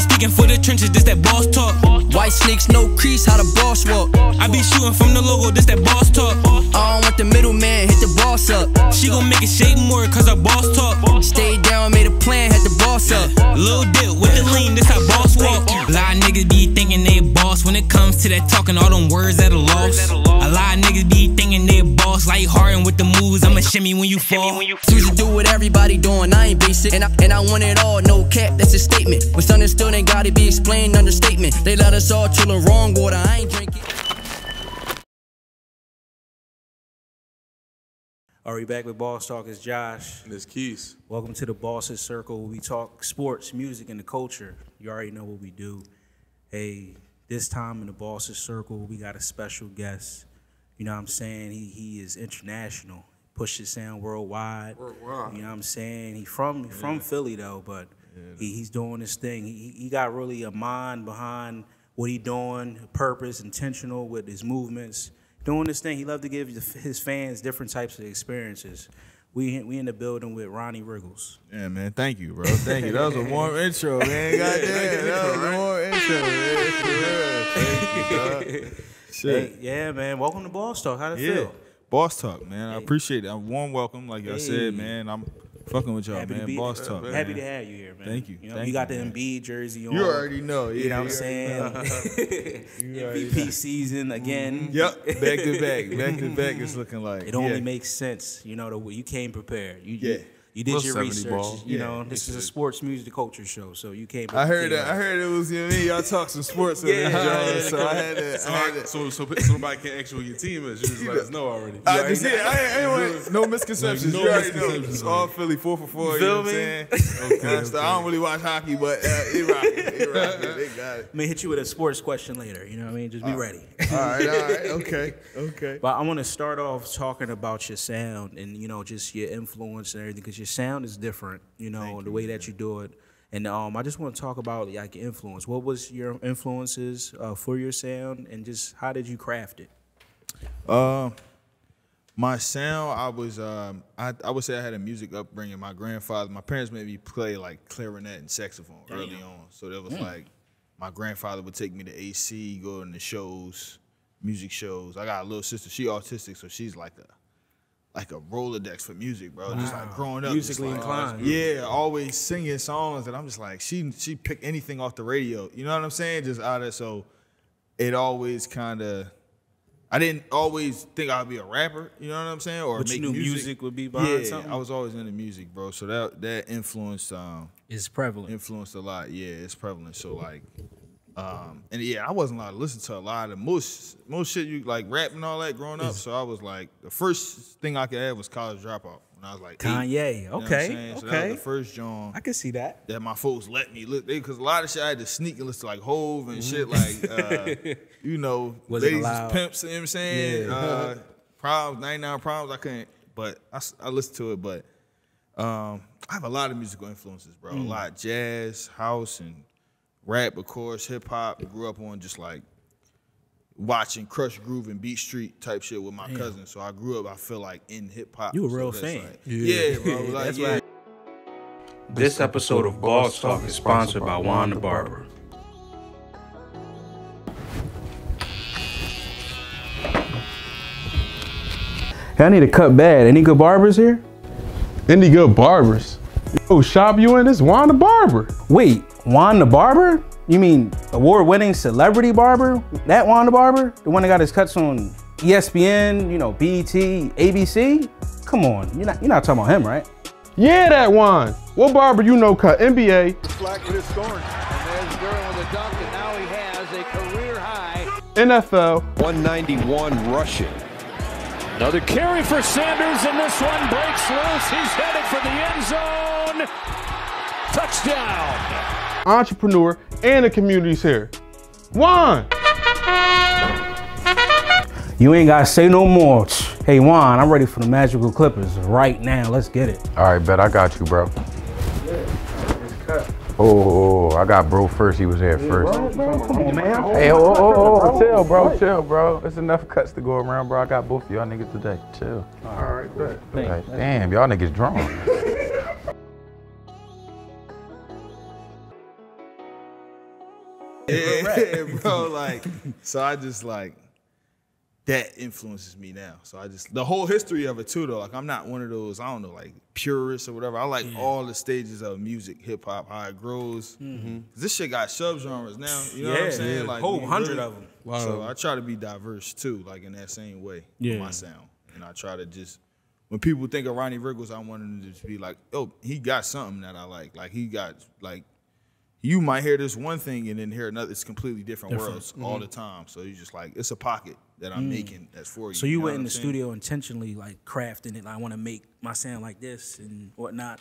speaking for the trenches, this that boss talk. White sneaks, no crease, how the boss walk. I be shooting from the logo, this that boss talk. I don't want the middleman, hit the boss up. She gon' make it shake more, cause her boss talk. Stayed down, made a plan, had the boss up. Lil' dip with the lean, this how boss walk. A lot of niggas be thinking they boss when it comes to that talking, all them words that are lost. A lot of niggas be thinking they boss, like Harden with the moves, I'ma shimmy when you fall. Choose to do what everybody doing, I ain't basic. And I want it all, no cap, that's a statement. What's understood ain't gotta be explained, understatement. They let us all chill in wrong water, I ain't drinking. Are we back with Boss Talk? It's Josh. And it's Keys. Welcome to the Boss's Circle, where we talk sports, music, and the culture. You already know what we do. Hey, this time in the Boss's Circle, we got a special guest. You know what I'm saying? He is international. Pushes sound worldwide. You know what I'm saying? He from Philly though, but he's doing his thing. He got really a mind behind what he doing, purpose, intentional with his movements. Doing this thing, he loved to give his fans different types of experiences. We in the building with Ronnie Riggles. Yeah, man. Thank you, bro. Thank you. That was a warm intro, man. Goddamn, that was a warm intro, man. Thank you, dog. Shit. Hey, yeah, man. Welcome to Boss Talk. How'd it feel? Boss Talk, man. I appreciate it. A warm welcome, like I said, man. I'm fucking with y'all, man. Boss Talk. Happy to have you here, man. Thank you. You know, you got the Embiid jersey on. You already know. Yeah, you know what I'm saying? MVP season again. Yep. Back to back. Back to back. It's looking like. It only makes sense. You know, you came prepared. You did your research. Balls. You know, this is a sports music culture show, so you came. I heard that. I heard it was me. Y'all talk some sports on this job, so I had to. So nobody can ask you who your team is. You just let us know already. I ain't no misconceptions. You already know. It's all Philly, 4 for 4. You know what I'm saying? Okay. I don't really watch hockey, but it rockin'. They got it. I may hit you with a sports question later. You know what I mean? Just be ready. All right. Okay. But I want to start off talking about your sound and just your influence and everything, because your sound is different. The way that you do it. And I just want to talk about like your influence. What was your influences for your sound, and just how did you craft it? My sound, I would say I had a music upbringing. My parents made me play like clarinet and saxophone early on. So that was like, my grandfather would take me to AC, go in the shows, music shows. I got a little sister, she autistic, so she's like a Rolodex for music, bro. Wow. Just like growing up. Musically inclined. Yeah, always singing songs, and I'm just like, she picked anything off the radio. You know what I'm saying? Just out of, so it always kind of, I didn't always think I'd be a rapper, you know what I'm saying? Or but make you knew music would be behind something? I was always into music, bro. So that influenced it's prevalent. Influenced a lot. Yeah, it's prevalent. So like and yeah, I wasn't allowed to listen to a lot of most shit, you like rap and all that growing up. So I was like, the first thing I could have was College Dropout when I was like 8. Kanye. Okay. So that was the first joint. I can see that. That my folks let me look, because a lot of shit I had to sneak and listen to like Hove and shit like Ladies is Pimps, you know what I'm saying? Yeah. Problems, 99 Problems, I couldn't, but I listened to it. But I have a lot of musical influences, bro. A lot, jazz, house, and rap, of course, hip hop. Grew up on just like watching Crush Groove and Beat Street type shit with my cousin. So I grew up, I feel like, in hip hop. You a real fan. Like, yeah, bro. Like, that's right. This episode of Boss Talk is sponsored by Juan the Barber. Hey, I need a cut bad. Any good barbers here? Any good barbers? Yo, shop you in? This Juan the Barber. Wait, Juan the Barber? You mean award-winning celebrity barber? That Juan the Barber? The one that got his cuts on ESPN, BET, ABC? Come on, you're not talking about him, right? Yeah, that Juan. What barber you know cut NBA? Black with his scoring. And there's Durham with a dunk, and now he has a career high. NFL. 191 rushing. Another carry for Sanders, and this one breaks loose. He's headed for the end zone. Touchdown. Entrepreneur and the community's here. Juan. You ain't gotta say no more. Hey Juan, I'm ready for the Magical Clippers right now. Let's get it. All right, bet I got you, bro. Oh, I got bro first. He was there first. Bro, come on, man. Hey, chill, bro. There's enough cuts to go around, bro. I got both of y'all niggas today. Chill. All right, bet. Right. Damn, y'all niggas drunk. Yeah, bro. Like, so I just like that influences me now. So I just the whole history of it too, though. Like, I'm not one of those, I don't know, like purists or whatever. I like all the stages of music, hip hop, how it grows. This shit got subgenres now. You know what I'm saying? Like, whole 100 of them. Wow. So I try to be diverse too, like in that same way with my sound. And I try to just, when people think of Ronnie Riggles, I want them to just be like, oh, he got something that I like. Like, he got, like, you might hear this one thing and then hear another. It's completely different worlds all the time. So you just like, it's a pocket that I'm making that's for you. So you know went in what the I'm saying? studio intentionally, like crafting it. Like, I want to make my sound like this and whatnot.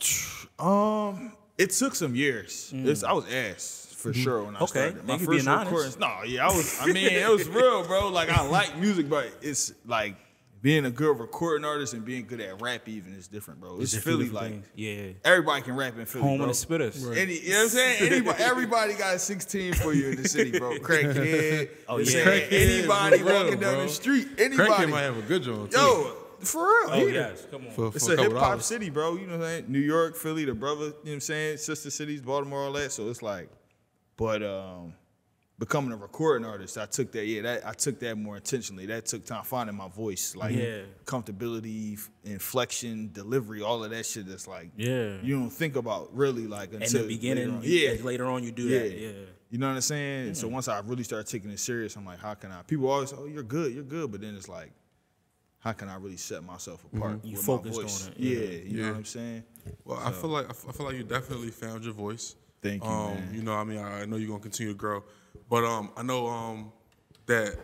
It took some years. I was ass for sure when I started. Thank you for being honest. I mean, it was real, bro. Like, I like music, but it's like being a good recording artist and being good at rap even is different, bro. It's Philly, like, everybody can rap in Philly, Home bro. of the spitters. You know what I'm saying? Everybody got 16 for you in the city, bro. Crackhead. Anybody walking down the street. Anybody. Crackhead might have a good joint, too. Yo, for real. Oh, yes. Come on. It's a hip-hop city, bro. You know what I'm saying? New York, Philly, the brother, you know what I'm saying? Sister cities, Baltimore, all that. So it's like, but becoming a recording artist, I took that, I took that more intentionally. That took time finding my voice, like comfortability, inflection, delivery, all of that shit that's like, you don't think about really like until in the beginning, later on you do that. You know what I'm saying? So once I really started taking it serious, I'm like, how can I? People always say, oh, you're good. But then it's like, how can I really set myself apart You with focused my voice? on it. You know what I'm saying? Well, I feel like you definitely found your voice. Thank you, man. You know, I mean, I know you're gonna continue to grow, but I know that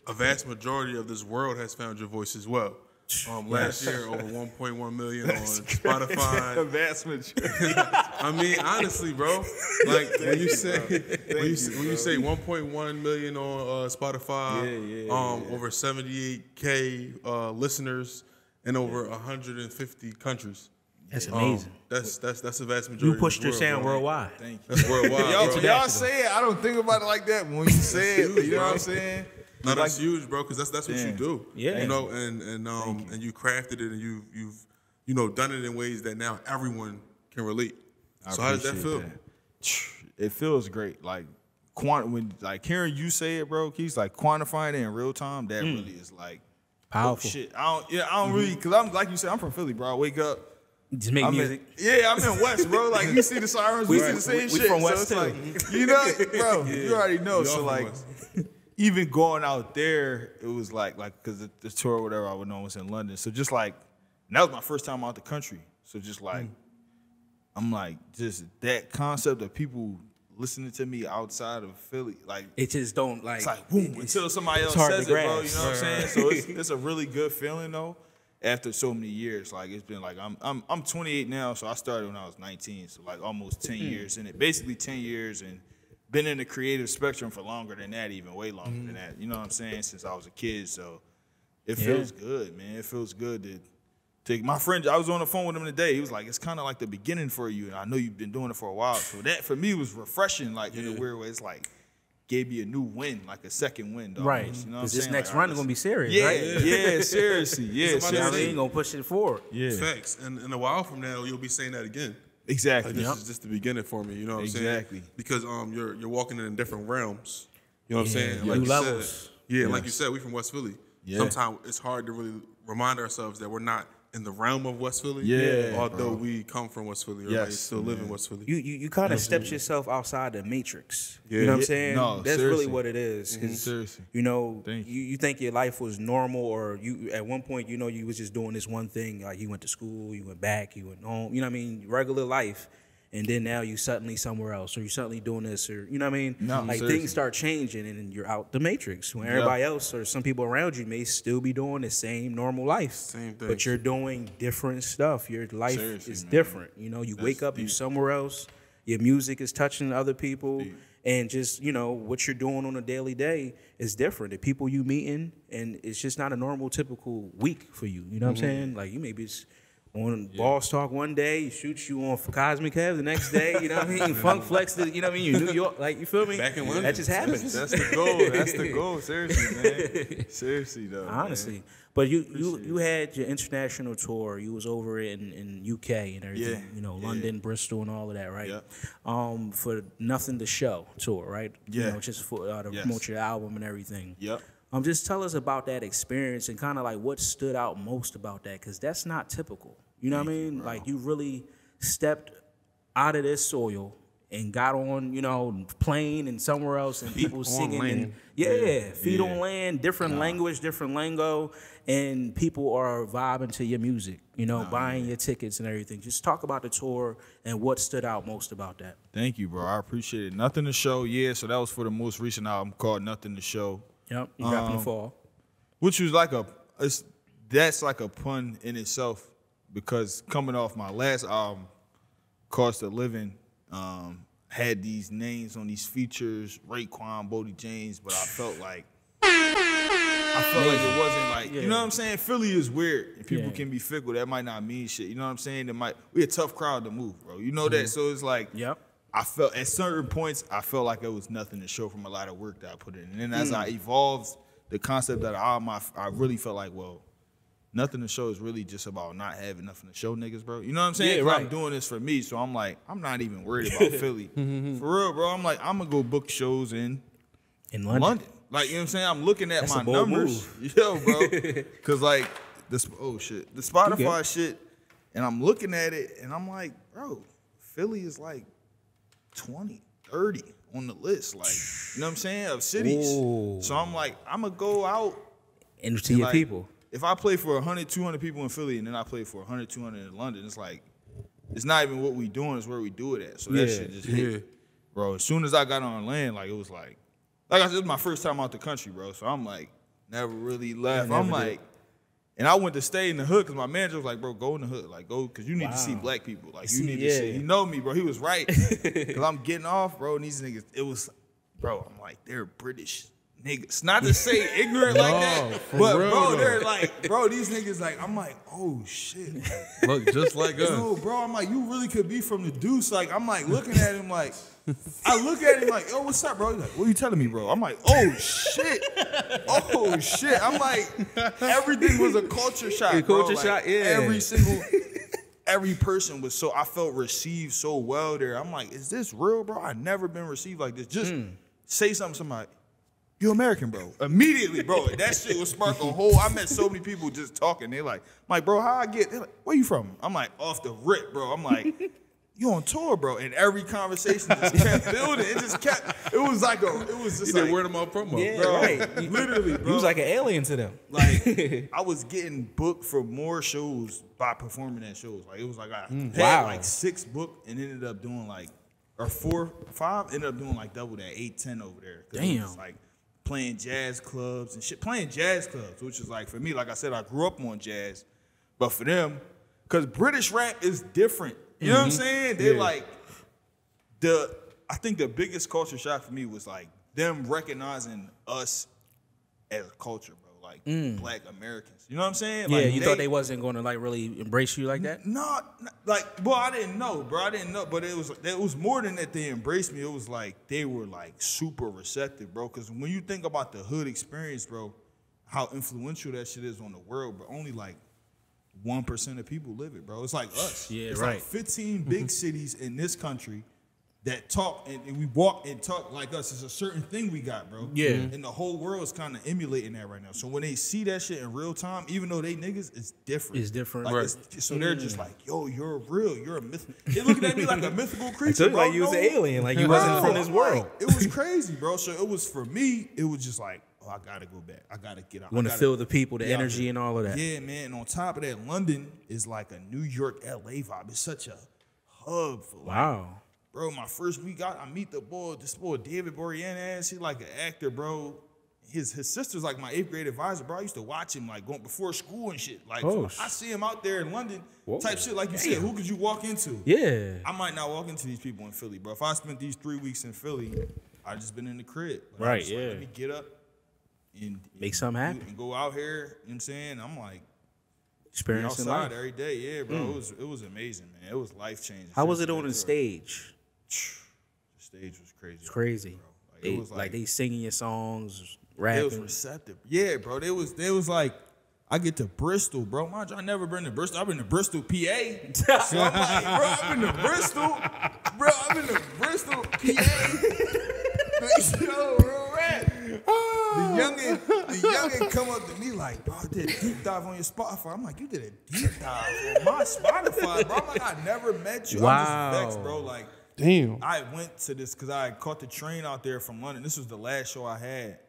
a vast majority of this world has found your voice as well. Last year, over 1.1 million on Spotify. A vast majority. I mean, honestly, bro, like when you say 1.1 million on Spotify, over 78K listeners in over 150 countries. That's amazing. That's a vast majority. You pushed your of the sound world, worldwide. Thank you. That's worldwide. Y'all say it. I don't think about it like that. But when you say it, you know what I'm saying? No, that's huge, bro, because that's what you do. Yeah. You know, and you crafted it and you've done it in ways that now everyone can relate. So how does that feel? It feels great. Like when hearing you say it, bro, Keith, like quantifying it in real time, that really is like Powerful. Oh, shit. I don't really, because I'm like you said, I'm from Philly, bro. I wake up. Just make music. I'm in West, bro. Like, you see the sirens, we see the same shit. We from West, so it's too. like, you know, bro, you already know. So, like, even going out there, it was like, because the tour or whatever I would know was in London. So just like, and that was my first time out the country. So just like, I'm like, just that concept of people listening to me outside of Philly, like, it just don't like. it's like, boom, until somebody else hard says to it, bro. You know grasp. what I'm saying? So it's a really good feeling, though. After so many years, like it's been like I'm 28 now, so I started when I was 19, so like almost 10 years in it. Basically 10 years, and been in the creative spectrum for longer than that, even way longer than that. You know what I'm saying? Since I was a kid, so it feels good, man. It feels good to take my friend. I was on the phone with him today. He was like, "It's kind of like the beginning for you," and I know you've been doing it for a while. So that for me was refreshing, like in a weird way. It's like gave you a new win, like a second win, almost, right? You know what I'm Because this saying? next like, run is gonna be serious, yeah, right? yeah, seriously, yeah. So I mean, gonna push it forward. Yeah, facts. And in a while from now, you'll be saying that again. Exactly. Like, this is just the beginning for me. You know what I'm saying? Exactly. Because you're walking in different realms. You know what I'm saying? New Like you levels. said, like you said, we from West Philly. Yeah. Sometimes it's hard to really remind ourselves that we're not in the realm of West Philly. Yeah, although we come from West Philly, or still live in West Philly. You kind of stepped yourself outside the matrix. Yeah. You know what I'm saying? No, that's seriously. really what it is. 'Cause, Seriously. you know, Thank you think your life was normal, or you at one point, you know, you was just doing this one thing. Like you went to school, you went back, you went home. You know what I mean? Regular life. And then now you suddenly somewhere else, or you suddenly doing this, or you know what I mean? No, like seriously. things start changing, and then you're out the matrix. When everybody else or some people around you may still be doing the same normal life, Same thing. but you're doing different stuff. Your life Seriously, is man. different. You know, you wake up, you somewhere else. Your music is touching other people, and just you know what you're doing on a daily day is different. The people you meeting, and it's just not a normal, typical week for you. You know what I'm saying? Like you maybe it's on Boss Talk one day, he shoots you on Cosmic Hev the next day, you know what I mean? Funk Flex, you know what I mean? You New York, like, you feel me? Back in London. That just happens. That's the goal. That's the goal. Seriously, man. Seriously, though. Honestly. Man. But you had your international tour. You was over in UK and everything, Yeah. you know, London, Bristol, and all of that, right? Yep. For Nothing to Show tour, right? Yeah. You know, just for to promote your album and everything. Yep. Just tell us about that experience and kind of like what stood out most about that, because that's not typical. You know what I mean? Like, you really stepped out of this soil and got on, you know, plane and somewhere else, and people singing and feet on land, different language, different lingo, and people are vibing to your music, you know, buying your tickets and everything. Just talk about the tour and what stood out most about that. Thank you, bro. I appreciate it. Nothing to Show, so that was for the most recent album called Nothing to Show. Yep, you dropped in the fall. Which was like that's like a pun in itself, because coming off my last album, Cost of Living, had these names on these features, Raekwon, Bodie James, but I felt like it wasn't like, you know what I'm saying? Philly is weird, and people can be fickle. That might not mean shit. You know what I'm saying? We a tough crowd to move, bro. You know that? So it's like, I felt at certain points, I felt like it was nothing to show from a lot of work that I put in. And then as I evolved the concept of the album, I really felt like, well, Nothing to Show is really just about not having nothing to show niggas, bro. You know what I'm saying? Yeah, right. I'm doing this for me, so I'm like, I'm not even worried about Philly. For real, bro. I'm like, I'm going to go book shows in London. Like, you know what I'm saying? I'm looking at my numbers. Yo, bro. Because, like, the Spotify shit, and I'm looking at it, and I'm like, bro, Philly is like 20, 30 on the list. Like, you know what I'm saying? Of cities. Ooh. So I'm like, I'm going to go out. And to your people. If I play for 100, 200 people in Philly and then I play for 100, 200 in London, it's like, it's not even what we doing, it's where we do it at. So that shit just hit. Bro, as soon as I got on land, like, it was like I said, it was my first time out the country, bro. So I'm like, never really left. I'm like, and I went to stay in the hood because my manager was like, bro, go in the hood. Like, go, because you need to see black people. Like, you need to see. He know me, bro. He was right. Because I'm getting off, bro, and these niggas, it was, bro, I'm like, they're British niggas. Not to say ignorant like that, but bro, they're like, bro, these niggas like, I'm like, oh shit. Look just like us. No, bro, I'm like, you really could be from the deuce. Like, I'm like looking at him like, I look at him like, yo, what's up, bro? He's like, what are you telling me, bro? I'm like, oh shit. Oh shit. I'm like, everything was a culture shock, bro. Culture shock, Every person was I felt received so well there. I'm like, is this real, bro? I've never been received like this. Just say something to somebody. You American, bro. Immediately, bro. That shit would spark a whole. I met so many people just talking. They're like, bro, how I get? They're like, where you from? I'm like, off the rip, bro. I'm like, you on tour, bro. And every conversation just kept building. It just kept, it was just you like. word of mouth promo. Yeah, bro, right. Literally, bro. You was like an alien to them. Like, I was getting booked for more shows by performing at shows. Like, it was like, I had like 6 booked and ended up doing like, or 4, 5, ended up doing like double that, 8, 10 over there. Damn. It was like, playing jazz clubs and shit. Playing jazz clubs, which is like, for me, like I said, I grew up on jazz. But for them, because British rap is different. You know what I'm saying? They're like, I think the biggest culture shock for me was like them recognizing us as a culture, bro. Like black Americans. You know what I'm saying? Yeah, like, you thought they wasn't going to like really embrace you like that? No, like, well, I didn't know, bro. I didn't know, but it was more than that. They embraced me. It was like they were like super receptive, bro. Because when you think about the hood experience, bro, how influential that shit is on the world, but only like 1% of people live it, bro. It's like us. Yeah, it's right. like 15 big cities in this country that talk and we walk and talk like us. It's a certain thing we got, bro. Yeah. And the whole world is kind of emulating that right now. So when they see that shit in real time, even though they niggas, it's different. It's different. Like, right. So they're just like, yo, you're real. You're a myth. They're looking at me like a mythical creature, I took bro. like you was an alien, like you wasn't from this world. Like, it was crazy, bro. So it was, for me, it was just like, oh, I got to go back. I got to get out. Want to feel the people, the energy and all of that. Yeah, man. And on top of that, London is like a New York, LA vibe. It's such a hub for wow. Bro, my first week out, I meet this boy David Boreanaz. He's like an actor, bro. His sister's like my 8th grade advisor, bro. I used to watch him like going before school and shit. Like, I see him out there in London, type shit. Like you said, who could you walk into? Yeah. I might not walk into these people in Philly, bro. If I spent these 3 weeks in Philly, I'd just been in the crib. But right, like, let me get up and make something happen. And go out here, you know what I'm saying? I'm like, Experiencing outside life every day, yeah, bro. It was amazing, man. It was life changing. How was it on the stage? The stage was crazy. It's crazy. Bro. Like, They, it was like they singing your songs, rapping. It was receptive. Yeah, bro. They was like, I get to Bristol, bro. Mind you, I never been to Bristol. I've been to Bristol, PA. So I'm like, bro, I've been to Bristol. Bro, I've been to Bristol, PA. Yo, real rap. The youngin come up to me like, bro, I did a deep dive on your Spotify. I'm like, you did a deep dive on my Spotify, bro. I'm like, I never met you. Wow. I'm just vexed, bro. Like, Damn. I went to this because I caught the train out there from London. This was the last show I had.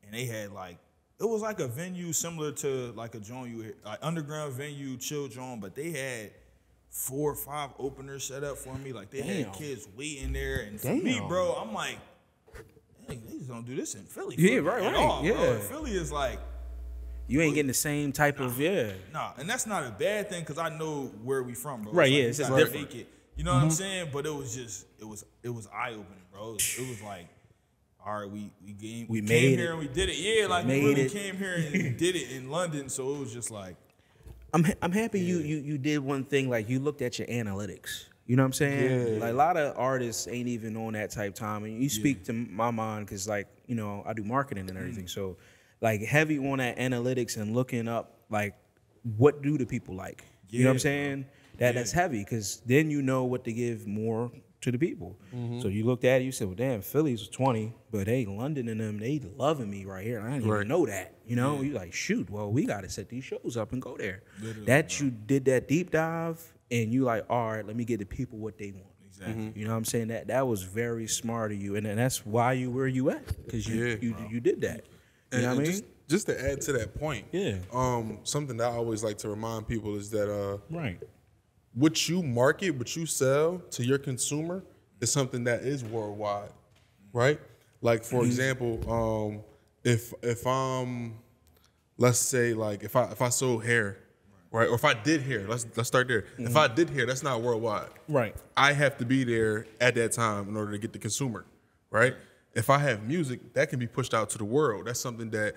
And they had like, it was like a venue similar to like a joint, like underground venue, chill joint, but they had 4 or 5 openers set up for me. Like they had kids waiting there. And for me, bro, I'm like, dang, they just don't do this in Philly. Yeah, right. All, Yeah. bro. Philly is like, You ain't getting the same type of Nah, and that's not a bad thing because I know where we from, bro. Right, It's yeah, like, it's you just gotta different. make it. You know what I'm saying? But it was just, it was eye opening, bro. It was like, all right, we came made here it. and we did it. Yeah, like we Made really it. came here and did it in London. So it was just like, I'm happy you did one thing, like you looked at your analytics. You know what I'm saying? Yeah. Like a lot of artists ain't even on that type time. And you speak to my mind because like, you know, I do marketing and everything. So like heavy on that analytics and looking up like what do the people like? You know what I'm saying? That's heavy because then you know what to give more to the people. So you looked at it, you said, well, damn, Philly's 20, but hey, London and them, they loving me right here. I didn't even know that. You know, you like, shoot, well, we got to set these shows up and go there. You did that deep dive and you like, all right, let me get the people what they want. Exactly. You know what I'm saying? That was very smart of you. And that's why you where you at, because you did that. You know what I mean? Just to add to that point, something that I always like to remind people is that what you market, what you sell to your consumer is something that is worldwide, right? Like for example, if I'm, let's say like if I sold hair, right, or if I did hair, let's start there. If I did hair, that's not worldwide, right? I have to be there at that time in order to get the consumer, right? If I have music, that can be pushed out to the world. That's something that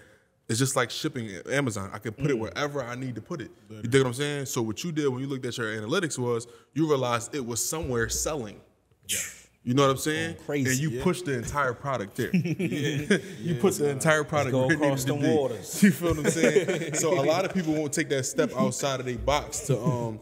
it's just like shipping at Amazon. I can put it wherever I need to put it. You dig what I'm saying? So what you did when you looked at your analytics was you realized it was somewhere selling. Yeah. You know what I'm saying? Crazy. And you pushed the entire product there. You put the entire product go where it across needed the to be. waters. You feel what I'm saying? So a lot of people won't take that step outside of their box to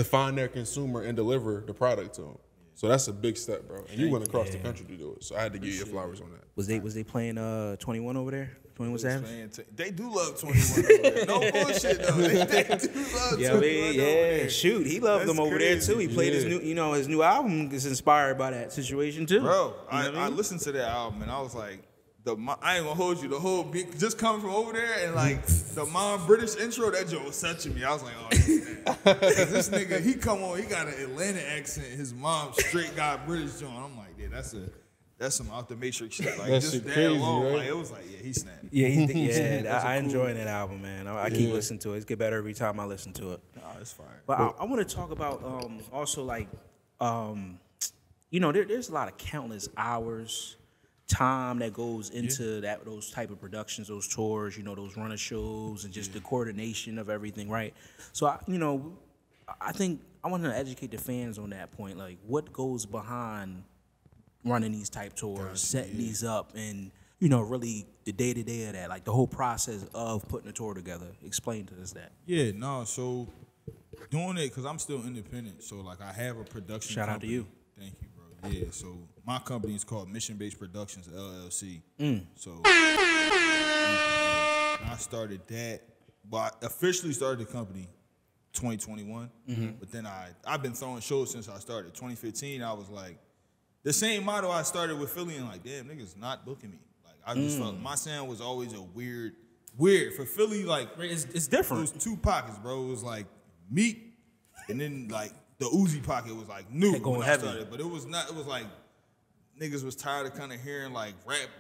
find their consumer and deliver the product to them. So that's a big step, bro. And you went across the country to do it. So I had to give you your flowers on that. Was they playing 21 over there? 21 Savage? They do love 21 over there. No bullshit though. They do love 21 over there. Shoot, he loved them over there crazy. too. He played his new, his new album is inspired by that situation too. Bro, You know what I listened to that album and I was like, I ain't gonna hold you. The whole beat just coming from over there and like the Mom British intro, that joke was touching me. I was like, oh, this nigga, he come on, he got an Atlanta accent. His mom straight got British joint. I'm like, yeah, that's some out the matrix shit. Like That's just shit that crazy, alone, right? like it was like, yeah, he snapped. Yeah, I enjoy that album, man. I keep listening to it. It's get better every time I listen to it. Nah, it's fire. But I want to talk about also like, there's a lot of countless hours, time that goes into those type of productions, those tours, those runner shows, and just the coordination of everything, right? So I think I want to educate the fans on that point, like what goes behind running these type tours, setting these up, and really the day-to-day of that, like the whole process of putting a tour together. Explain to us that. Yeah, no, so doing it because I'm still independent, so like I have a production Shout out company. to you. Thank you, bro. Yeah, so my company is called Mission Based Productions LLC. So I started that, but I officially started the company 2021. But then I've been throwing shows since I started. 2015, I was like, the same motto I started with Philly and like, damn, niggas not booking me. Like I just felt my sound was always a weird for Philly. Like It's different. it was 2 pockets, bro. It was like Meek, and then like the Uzi pocket was like new going when I heavy. started. But it was not. It was like niggas was tired of kind of hearing like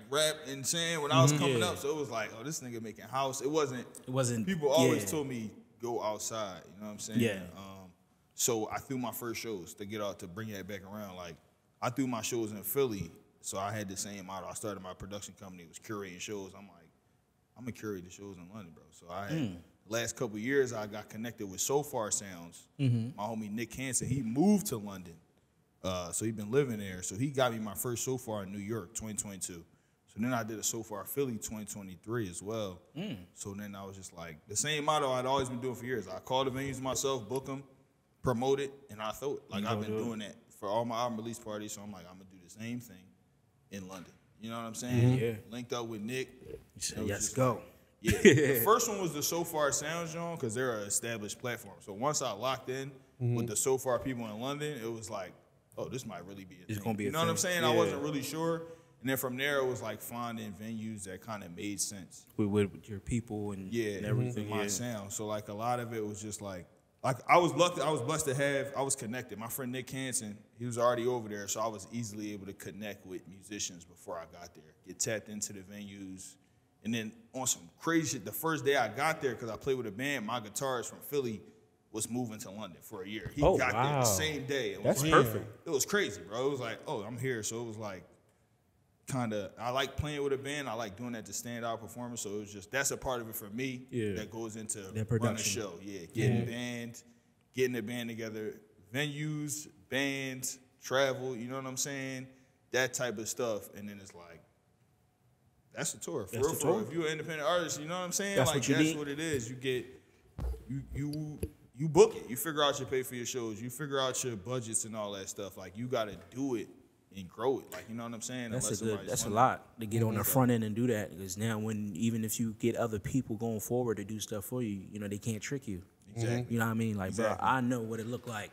rap and saying when I was coming up. So it was like, oh, this nigga making house. It wasn't. People always told me go outside. You know what I'm saying? Yeah. So I threw my first shows to get out to bring that back around. Like I threw my shows in Philly, so I had the same model. I started my production company. It was curating shows. I'm like, I'm gonna curate the shows in London, bro. So last couple of years, I got connected with So Far Sounds. Mm-hmm. My homie Nick Hansen, he moved to London. So he been living there. So he got me my first So Far in New York, 2022. So then I did a So Far Philly 2023 as well. So then I was just like, the same motto I'd always been doing for years. I call the venues myself, book them, promote it, and I throw it. Like I've been doing that for all my album release parties. So I'm like, I'm going to do the same thing in London. You know what I'm saying? Yeah. Linked up with Nick. Let's go. Yeah, the first one was the So Far Sounds, John, because they're an established platform. So once I locked in with the So Far people in London, it was like, oh, this might really be a thing. Gonna be a you know thing. what I'm saying? Yeah. I wasn't really sure. And then from there, it was like finding venues that kind of made sense. With your people and everything. My sound. So like a lot of it was just like I was lucky. I was blessed to have. I was connected. My friend Nick Hansen, he was already over there, so I was easily able to connect with musicians before I got there. Get tapped into the venues, and then on some crazy shit. The first day I got there, because I played with a band, my guitarist from Philly was moving to London for a year. He got there the same day. It was perfect. It was crazy, bro. It was like, oh, I'm here. So it was like, kind of, I like playing with a band. I like doing that to stand out performance. So it was just, that's a part of it for me that goes into running a show. Yeah, getting the band together, venues, bands, travel, you know what I'm saying? That type of stuff. And then it's like, that's the tour. For real. If you're an independent artist, you know what I'm saying? That's like, that's what it is. You get, you book it. You figure out you pay for your shows. You figure out your budgets and all that stuff. Like, you got to do it and grow it. Like, you know what I'm saying? That's a lot to get on the front end and do that. Because now even if you get other people going forward to do stuff for you, you know, they can't trick you. Exactly. You know what I mean? Like, bro, I know what it looked like.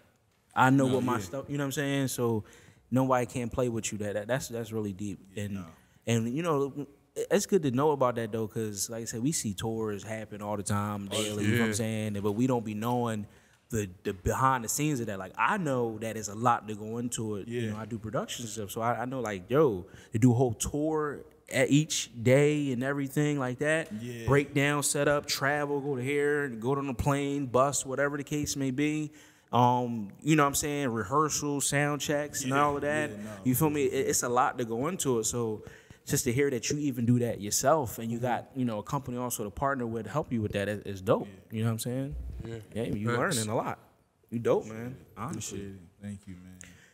I know what my stuff, you know what I'm saying? So nobody can play with you. That's really deep. And you know, it's good to know about that though, because like I said, we see tours happen all the time, daily. You know what I'm saying? But we don't be knowing the behind the scenes of that. Like, I know that there's a lot to go into it. You know, I do production stuff, so I know, like, yo, to do a whole tour at each day and everything like that. Breakdown, set up, travel, go to here, go on a plane, bus, whatever the case may be. You know what I'm saying? Rehearsals, sound checks, and all of that. You feel me? It's a lot to go into it. So just to hear that you even do that yourself, and you got, you know, a company also to partner with, help you with that is dope. You know what I'm saying? Yeah, you learning a lot. You dope, man. Honestly. Appreciate it. Thank you,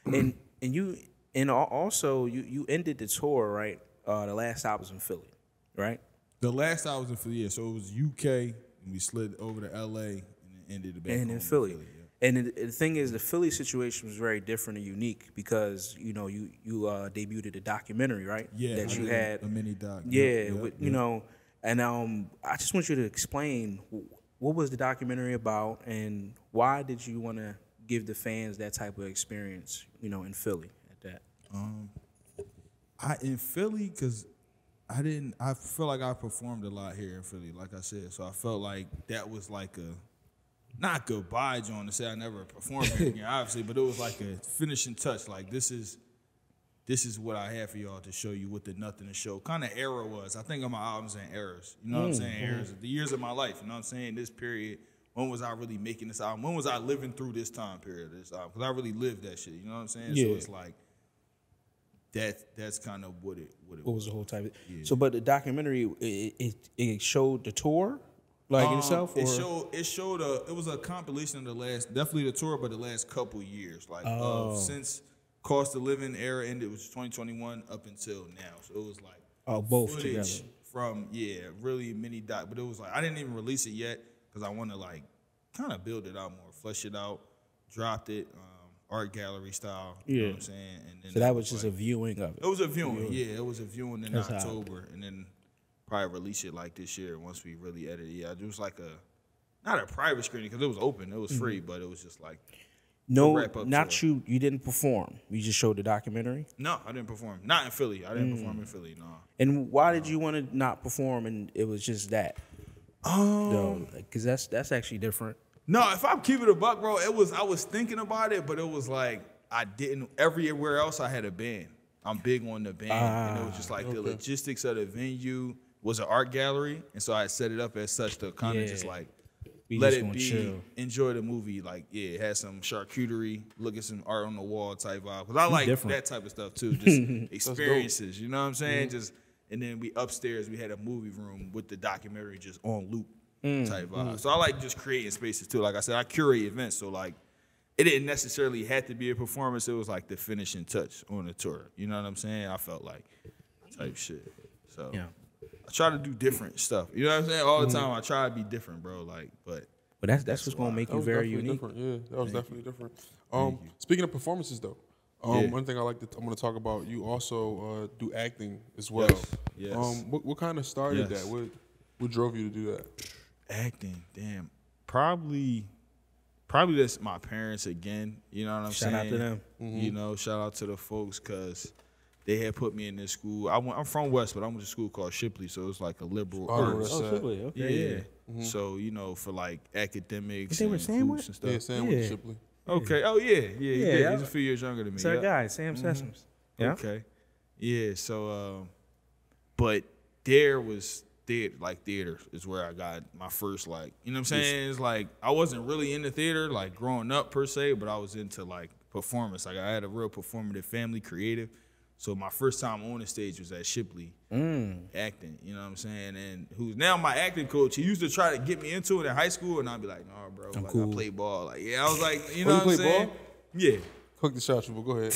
man. And also you ended the tour, right? The last stop was in Philly, right? The last I was in Philly, yeah. So it was UK, and we slid over to LA, and then ended the back and home in Philly. Yeah. And the thing is, the Philly situation was very different and unique because, you know, you debuted a documentary, right? Yeah, that you had a mini doc. Yeah, you know, and I just want you to explain what was the documentary about and why did you want to give the fans that type of experience, you know, in Philly at that? In Philly, because I feel like I performed a lot here in Philly, like I said. So I felt like that was like not goodbye, John, to say I never performed here again, obviously, but it was like a finishing touch. Like, this is what I have for y'all to show you what the nothing to show kind of era was. I think on my albums and eras. You know what I'm saying? Eras, the years of my life. You know what I'm saying? This period. When was I really making this album? When was I living through this time period? This album, because I really lived that shit. You know what I'm saying? So it's like that's kind of what it was the whole type of. So, but the documentary it showed the tour. Like itself, or? It was a compilation of definitely the tour, but the last couple years, like since cost of living era ended, it was 2021 up until now. So it was like both footage together from really mini doc, but it was like I didn't even release it yet because I want to like kind of build it out more, flesh it out, dropped it, art gallery style. You know what I'm saying? And then so that was just a viewing of it. It was a viewing, it was a viewing in October, and then probably release it like this year once we really edit it. Yeah, it was like not a private screening because it was open, it was free, but it was just like you didn't perform. You just showed the documentary. No, I didn't perform. Not in Philly. I didn't perform in Philly. No. And why did you want to not perform? And it was just that. Because that's actually different. No, if I'm keeping it a buck, bro, I was thinking about it, but it was like I didn't. Everywhere else I had a band. I'm big on the band, and it was just like the logistics of the venue was an art gallery, and so I set it up as such to kind of just like let it be, chill. Enjoy the movie. Like, it had some charcuterie, look at some art on the wall type vibe. Because I like that type of stuff too, just experiences. You know what I'm saying? And then upstairs we had a movie room with the documentary just on loop. type vibe. So I like just creating spaces too. Like I said, I curate events, so like it didn't necessarily have to be a performance. It was like the finishing touch on the tour. You know what I'm saying? I felt like type shit. So I try to do different stuff. You know what I'm saying? All the time I try to be different, bro. Like, but that's what's gonna make you very unique. Yeah, that was definitely different. Speaking of performances, though, one thing I'm going to talk about. You also do acting as well. Yes. What kind of started that? What drove you to do that? Acting, damn. Probably that's my parents again. You know what I'm saying? Shout out to them. You know, shout out to the folks because they had put me in this school. I'm from West, but I went to school called Shipley, so it's like a liberal arts. Shipley, okay. Yeah. So, you know, for like academics They were and Sandwich? groups and stuff. Yeah, Sam with Shipley. Okay. Oh, yeah. He did. He's a few years younger than me. It's our Yep. guy, Sam Sessoms. Yeah. Okay. Yeah, so, but theater is where I got my first, like, you know what I'm saying? It's like, I wasn't really into theater, like, growing up per se, but I was into, like, performance. Like, I had a real performative family, creative. So my first time on the stage was at Shipley, acting, you know what I'm saying? And who's now my acting coach, he used to try to get me into it in high school, and I'd be like, nah, bro, like, I play ball. Like, yeah, I was like, you know what I'm saying? Ball? Yeah. Cook the shot, Triple. Go ahead.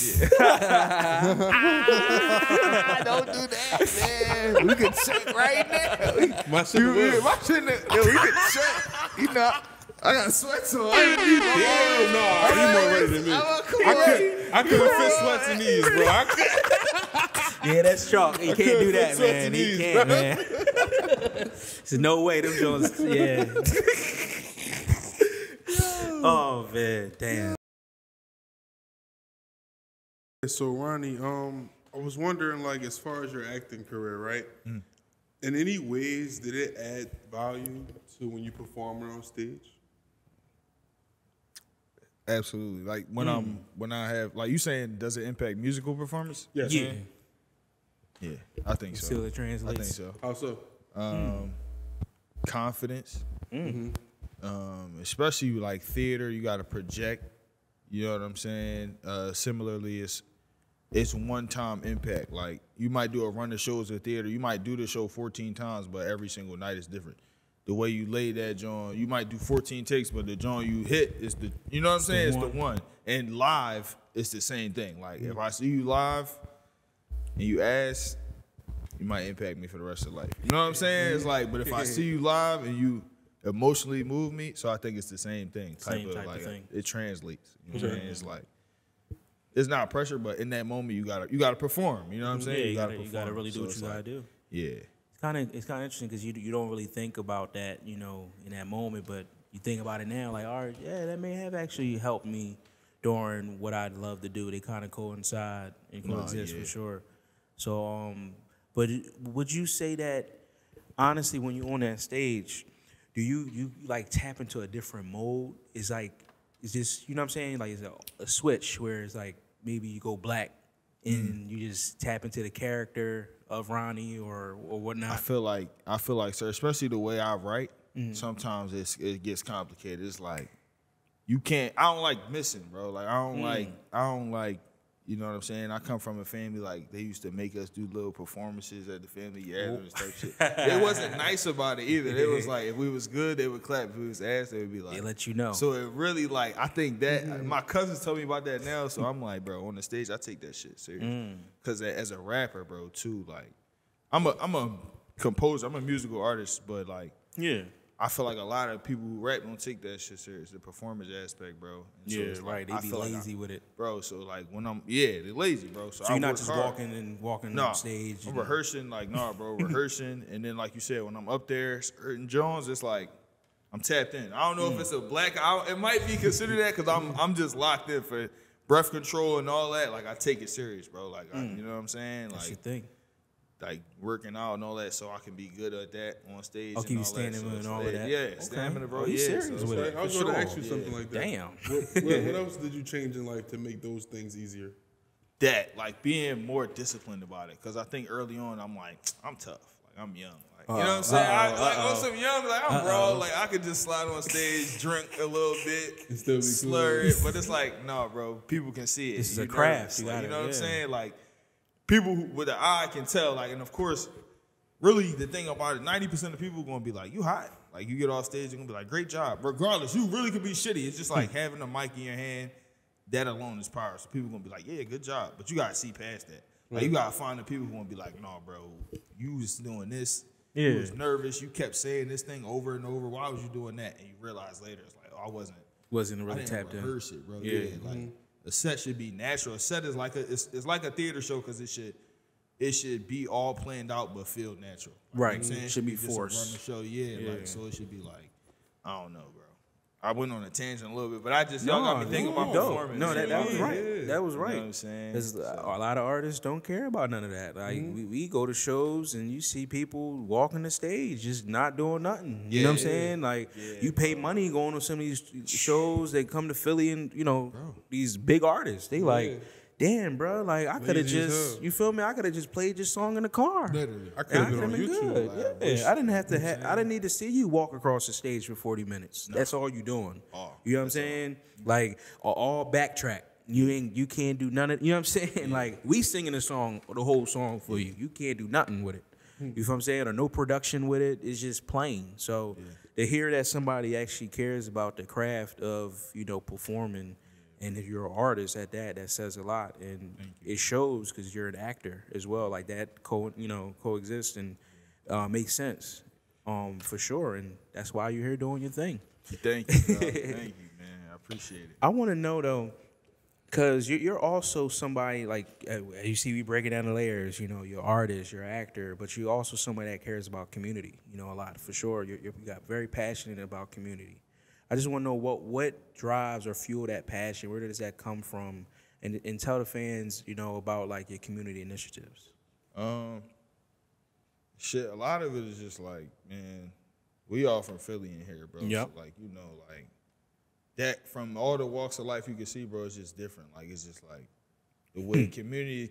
Don't do that, man. We could check right now. My shit. We could check. You know, I got sweats on. Hell no. He's more ready than me. I couldn't fit sweats in these, bro. Yeah, that's chalk. He can't do that, man. He can't, man. There's no way them Jones. Yeah. Oh man, damn. So Ronnie, I was wondering, like, as far as your acting career, right? In any ways, did it add value to when you perform on stage? Absolutely. Like when I have, like, you saying, does it impact musical performance? Yes. Yeah. Yeah, I think so. Still it translates. I think so. How so? Confidence. Especially like theater, you got to project. You know what I'm saying? Similarly, it's one-time impact. Like, you might do a run of shows at theater. You might do the show 14 times, but every single night is different. The way you lay that joint, you might do 14 takes, but the joint you hit is the, you know what I'm saying? It's the one. And live, it's the same thing. Like, if I see you live and you ask, you might impact me for the rest of life. You know what I'm saying? It's like, but if I see you live and you emotionally move me, so I think it's the same thing. Same type of thing. It translates. You know what I'm saying? It's like, it's not pressure, but in that moment you gotta perform. You know what I'm saying? You gotta really do what you gotta do. Yeah. It's kind of interesting because you don't really think about that, you know, in that moment, but you think about it now, like, all right, yeah, that may have actually helped me during what I'd love to do. They kind of coincide and coexist for sure. So, but would you say that honestly, when you're on that stage, do you like tap into a different mode? Is this, you know what I'm saying? Like, is a switch where it's like maybe you go black and you just tap into the character of Ronnie or whatnot? I feel like, sir, especially the way I write, sometimes it gets complicated. It's like, I don't like missing, bro. Like, I don't like, you know what I'm saying? I come from a family, like, they used to make us do little performances at the family gatherings type shit. They wasn't nice about it either. They was like, if we was good, they would clap. If we was ass, they would be like. They let you know. So it really, like, I think that, my cousins tell me about that now, so I'm like, bro, on the stage, I take that shit serious. Because as a rapper, bro, too, like, I'm a composer, I'm a musical artist, but, like, yeah. I feel like a lot of people who rap don't take that shit serious, the performance aspect, bro. And so Yeah, it's like, right. They be lazy with it. Bro, so like when they're lazy, bro. So you're I not work just hard. walking on stage. I'm rehearsing, like, rehearsing. And then, like you said, when I'm up there, Erton Jones, it's like, I'm tapped in. I don't know if it's a black, it might be considered that because I'm just locked in for breath control and all that. Like, I take it serious, bro. Like, you know what I'm saying? That's like, your thing. Like, working out and all that so I can be good at that on stage. I'll keep you standing and all of that. Yeah, stamina, bro. He's serious so with it. I was going to ask you something like that. Damn. What else did you change in life to make those things easier? That, like, being more disciplined about it. Because I think early on, I'm like, I'm tough. Like, I'm young. Like, you know what I'm saying? I'm some young, like, I'm raw. Like, I could just slide on stage, drink a little bit, and still be slur it. But it's like, no, bro, people can see it. This is a craft. You know what I'm saying? Like, people with the eye can tell. Like, and of course, really the thing about it, 90% of people are gonna be like, you hot. Like you get off stage, you're gonna be like, great job. Regardless, you really could be shitty. It's just like having a mic in your hand, that alone is power. So people gonna be like, yeah, good job. But you gotta see past that. Like you gotta find the people who gonna be like, no, bro, you was doing this. Yeah. You was nervous. You kept saying this thing over and over. Why was you doing that? And you realize later, it's like, oh, I wasn't really tapped in. Rehearse it, bro. Yeah. Like a set should be natural. A set is like it's like a theater show because it should be all planned out but feel natural. Like, right. You know what I'm saying? It should be forced. Run the show, like so it should be like, I don't know, bro. I went on a tangent a little bit, but I just y'all got me thinking about performance. No, that was right. Yeah. That was right. You know what I'm saying? A lot of artists don't care about none of that. Like we go to shows and you see people walking the stage just not doing nothing. You know what I'm saying? Like you pay money going to some of these shows. They come to Philly and these big artists. They like. Damn, bro, like I could have just, you feel me? I could have just played your song in the car. Literally. I could have been on YouTube. Good. I didn't have to, I didn't need to see you walk across the stage for 40 minutes. No. That's all you doing. You know what I'm saying? Like, all backtrack. You can't do none of, you know what I'm saying? Like, we singing the song, the whole song for you. You can't do nothing with it. You know what I'm saying? Or no production with it. It's just plain. So to hear that somebody actually cares about the craft of, performing, and if you're an artist at that says a lot, and it shows because you're an actor as well. Like that, coexist and makes sense, for sure. And that's why you're here doing your thing. Thank you, thank you, man. I appreciate it. I want to know though, because you're also somebody like you see we breaking down the layers. You're an artist, you're an actor, but you're also somebody that cares about community. A lot for sure. You got very passionate about community. I just want to know what drives or fuel that passion. Where does that come from? And tell the fans, about like your community initiatives. Shit, a lot of it is just like, man, we all from Philly in here, bro. Yep. So like, like that from all the walks of life you can see, bro, it's just different. Like it's just like the way communities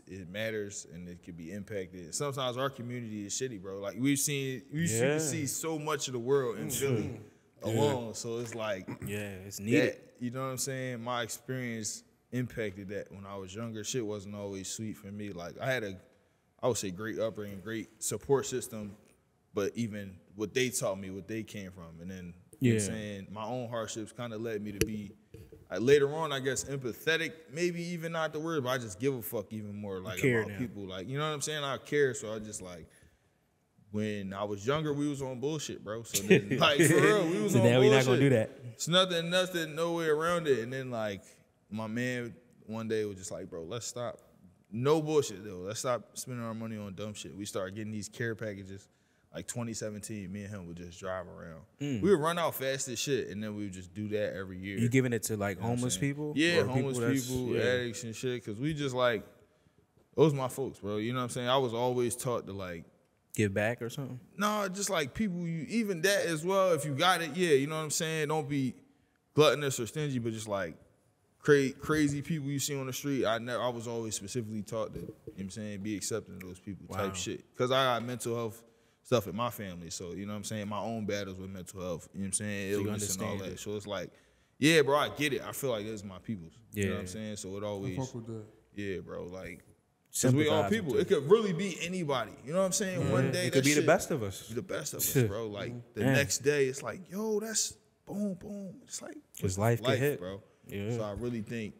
it matters and it can be impacted. Sometimes our community is shitty, bro. Like we can see so much of the world in Philly alone. So it's like it's needed. You know what I'm saying? My experience impacted that when I was younger. Shit wasn't always sweet for me. Like I had I would say great upbringing, great support system, but even what they taught me, what they came from, and then you know what I'm saying, my own hardships kind of led me to be later on, I guess, empathetic, maybe even not the word, but I just give a fuck even more like about people. Like, you know what I'm saying? I care, so I just like, when I was younger, we was on bullshit, bro. So then, like, for real, we was on bullshit. Now we not gonna do that. It's nothing, no way around it. And then, like, my man one day was just like, bro, let's stop. No bullshit, though. Let's stop spending our money on dumb shit. We started getting these care packages. Like 2017, me and him would just drive around. We would run out fast as shit, and then we would just do that every year. You giving it to like homeless people? Yeah, homeless people, addicts and shit. Cause we just like, those my folks, bro. You know what I'm saying? I was always taught to like give back or something. No, just like people, even that as well. If you got it, you know what I'm saying. Don't be gluttonous or stingy, but just like crazy people you see on the street. I was always specifically taught to, you know what I'm saying, be accepting of those people type shit. Cause I got mental health stuff in my family, so you know what I'm saying, my own battles with mental health, you know what I'm saying, illness and all that. So it's like, yeah, bro, I get it. I feel like it's my people's. You know what I'm saying? So it always, yeah, bro, like, because we all people. It could really be anybody. You know what I'm saying? One day it could be the best of us. The best of us, bro. Like the next day, it's like, yo, that's boom, boom. It's like it's life hit, bro. Yeah. So I really think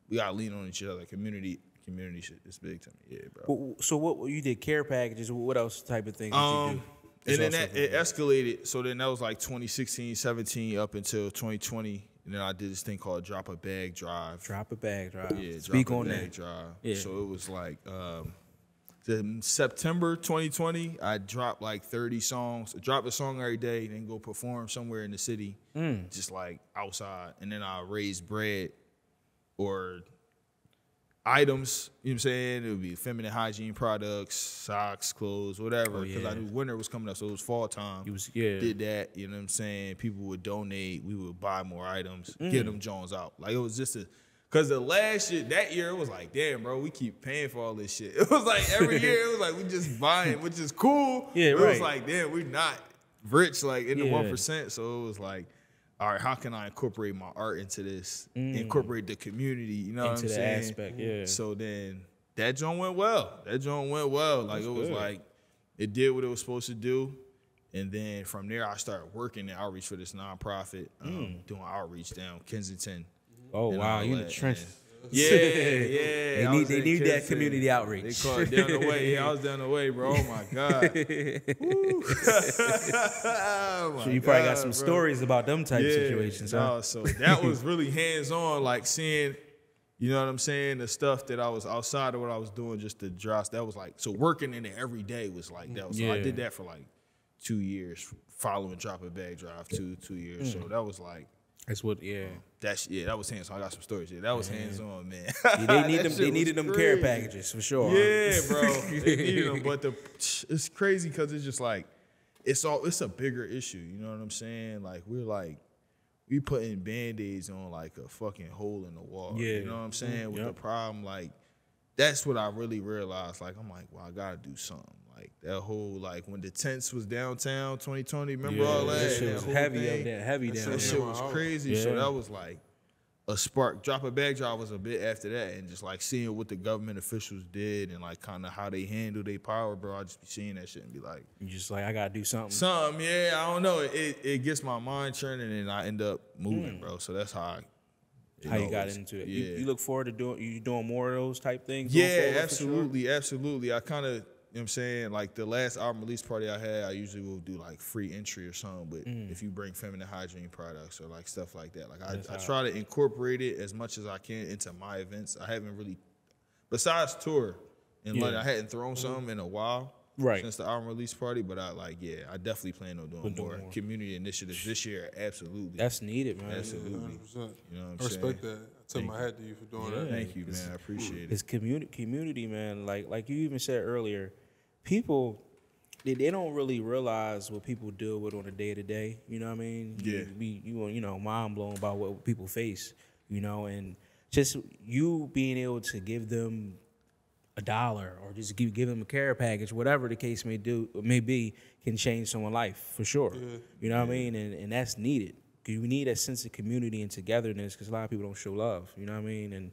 we gotta lean on each other. Community shit is big to me, bro. So what you did? Care packages. What else type of things did you do? And then it escalated. So then that was like 2016, 17 up until 2020. And then I did this thing called Drop a Bag Drive. Drop a Bag Drive. Yeah, Speak Drop on a Bag that. Drive. Yeah. So it was like September 2020, I dropped like 30 songs. I dropped a song every day, then go perform somewhere in the city, just like outside. And then I raise bread or items, you know what I'm saying? It would be feminine hygiene products, socks, clothes, whatever. Because I knew winter was coming up, so it was fall time. Did that, you know what I'm saying? People would donate. We would buy more items, get them Jones out. Like, it was just because the last year, that year, it was like, damn, bro, we keep paying for all this shit. It was like every year, it was like we just buying, which is cool. It was like, damn, we're not rich, like in the 1%. So it was like, all right, how can I incorporate my art into this? Incorporate the community, you know what I'm saying? Aspect, So then that joint went well. Like, it was like, it did what it was supposed to do. And then from there, I started working in outreach for this nonprofit, doing outreach down Kensington. Oh, wow. You in the trenches. Yeah. They need that community outreach. They call it down the way. Yeah, I was down the way, bro. Oh, my God. So you probably got some stories about them type situations, huh? So that was really hands-on, like seeing, you know what I'm saying, the stuff that I was outside of what I was doing just to drop. That was like, so working in it every day was like that. So I did that for like 2 years, following Drop a Bag Drive, two years. So that was like, that's what, that was hands-on. I got some stories. Yeah, that was hands-on, man. They needed them care packages for sure. Yeah, bro. They needed them, but it's crazy because it's just like it's a bigger issue. You know what I'm saying? Like we putting Band-Aids on like a fucking hole in the wall. Yeah. You know what I'm saying? With the problem, like that's what I really realized. Like I'm like, well, I gotta do something. Like that whole like when the tents was downtown 2020, remember all that? That shit was heavy up there, heavy down there. That shit was crazy. So that was like a spark. Drop a Bag Drive was a bit after that, and just like seeing what the government officials did and like kind of how they handle their power, bro. I just be seeing that shit and be like, you just like, I gotta do something. Yeah. I don't know. It gets my mind churning and I end up moving, bro. So that's how you got into it. Yeah. You look forward to doing more of those type things? Yeah, absolutely. I kind of, you know what I'm saying? Like the last album release party I had, I usually will do like free entry or something, but if you bring feminine hygiene products or like stuff like that, like I try to incorporate it as much as I can into my events. I haven't really, besides tour in London, I hadn't thrown something in a while. Right. Since the album release party, but I definitely plan on doing more community initiatives this year. Absolutely. That's needed, man. Absolutely. 100%. You know what I'm saying? I respect that. I tip my hat to you for doing that. Thank you, man. I appreciate it. It's community, man. Like you even said earlier, people they don't really realize what people deal with on a day to day. You know what I mean? Yeah. You know, mind blown about what people face. You know, and just you being able to give them $1 or just give them a care package, whatever the case may be, can change someone's life for sure. Yeah. You know what I mean? And that's needed. You need that sense of community and togetherness because a lot of people don't show love. You know what I mean?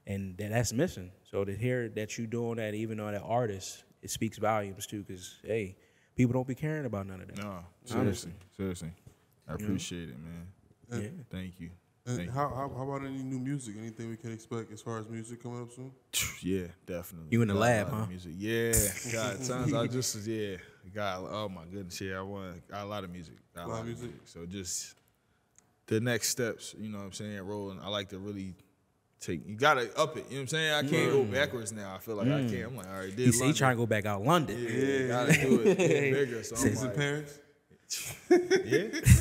And that's missing. So to hear that you doing that, even though that artist, it speaks volumes too. Because hey, people don't be caring about none of that. No, seriously. I appreciate it, man. Yeah. Thank you. And how about any new music? Anything we can expect as far as music coming up soon? Yeah, definitely. You in the lab, huh? Music. Yeah, God, times I just got. Oh my goodness, yeah, got a lot of music. Got a lot of music. So just the next steps, you know what I'm saying, rolling. I like to really you gotta up it. You know what I'm saying? I can't go backwards now. I feel like I can't. I'm like, all right, He say he trying to go back out London. Yeah, gotta do it. Bigger. So He's in Paris.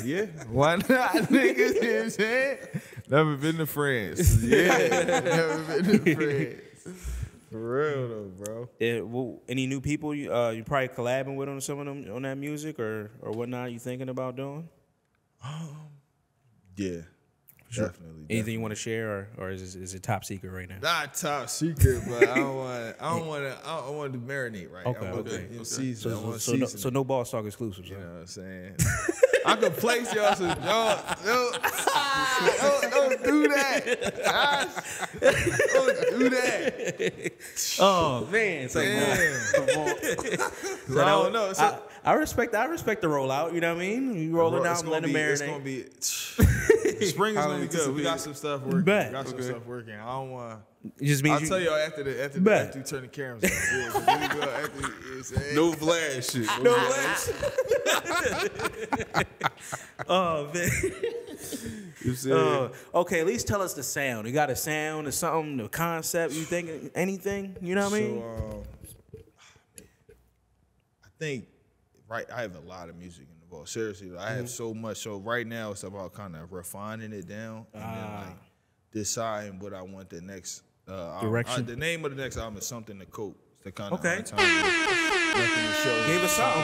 Yeah. Why not, niggas? You know what I'm saying? Never been to France. Yeah, never been to France. For real though, bro. Yeah, well, any new people you probably collabing with on some of them on that music or whatnot? You thinking about doing? Yeah. Sure. Definitely. Anything you want to share, or is it top secret right now? Not top secret, but I want to marinate right. Okay. So no Boss Talk exclusives. You know what I'm saying? I can place y'all. So don't do that. Don't do that. Oh man, it's like I don't know. I respect the rollout. You know what I mean? You roll it out and let it marinate. It's gonna be. Spring is gonna be good. We got some stuff working. I don't want. I'll tell y'all after you turn the cameras off. No flash shit. No flash. Oh man. Okay, at least tell us the sound. You got a sound or something, the concept, you think anything? You know what I mean? I think I have a lot of music in the vault. Seriously, I have so much. So right now it's about kind of refining it down and then like deciding what I want the next direction. The name of the next album is Something to Cope. It's the kind of okay. time nothing to show. Give us something.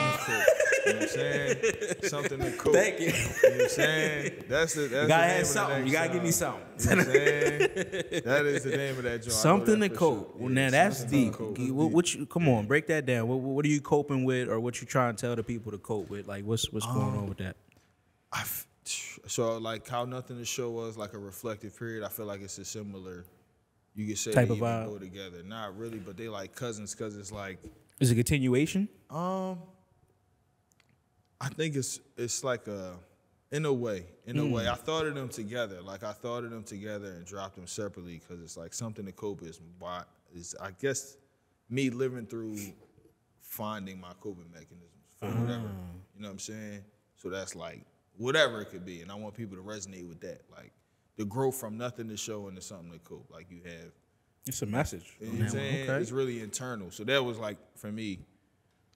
You know what I'm saying? Something to cope. Thank you. You know what I'm saying? That's you gotta have something. You gotta give me something. You know what I'm saying? That is the name of that joint. Something to cope. Sure. Well, now that's deep. Come on, break that down. What are you coping with, or what you trying to tell the people to cope with? Like, what's going on with that? So, like, how Nothing to Show was like a reflective period. I feel like it's a similar you could say type they of even vibe? go together. Not really, but they like cousins because it's like. Is it a continuation? I think it's like in a way. I thought of them together. Like I thought of them together and dropped them separately because it's like something to cope is I guess me living through finding my coping mechanisms for whatever. You know what I'm saying? So that's like whatever it could be, and I want people to resonate with that. Like the growth from nothing to show into something to cope. Like you have. It's a message. You know what I'm saying? Okay. It's really internal. So that was like for me,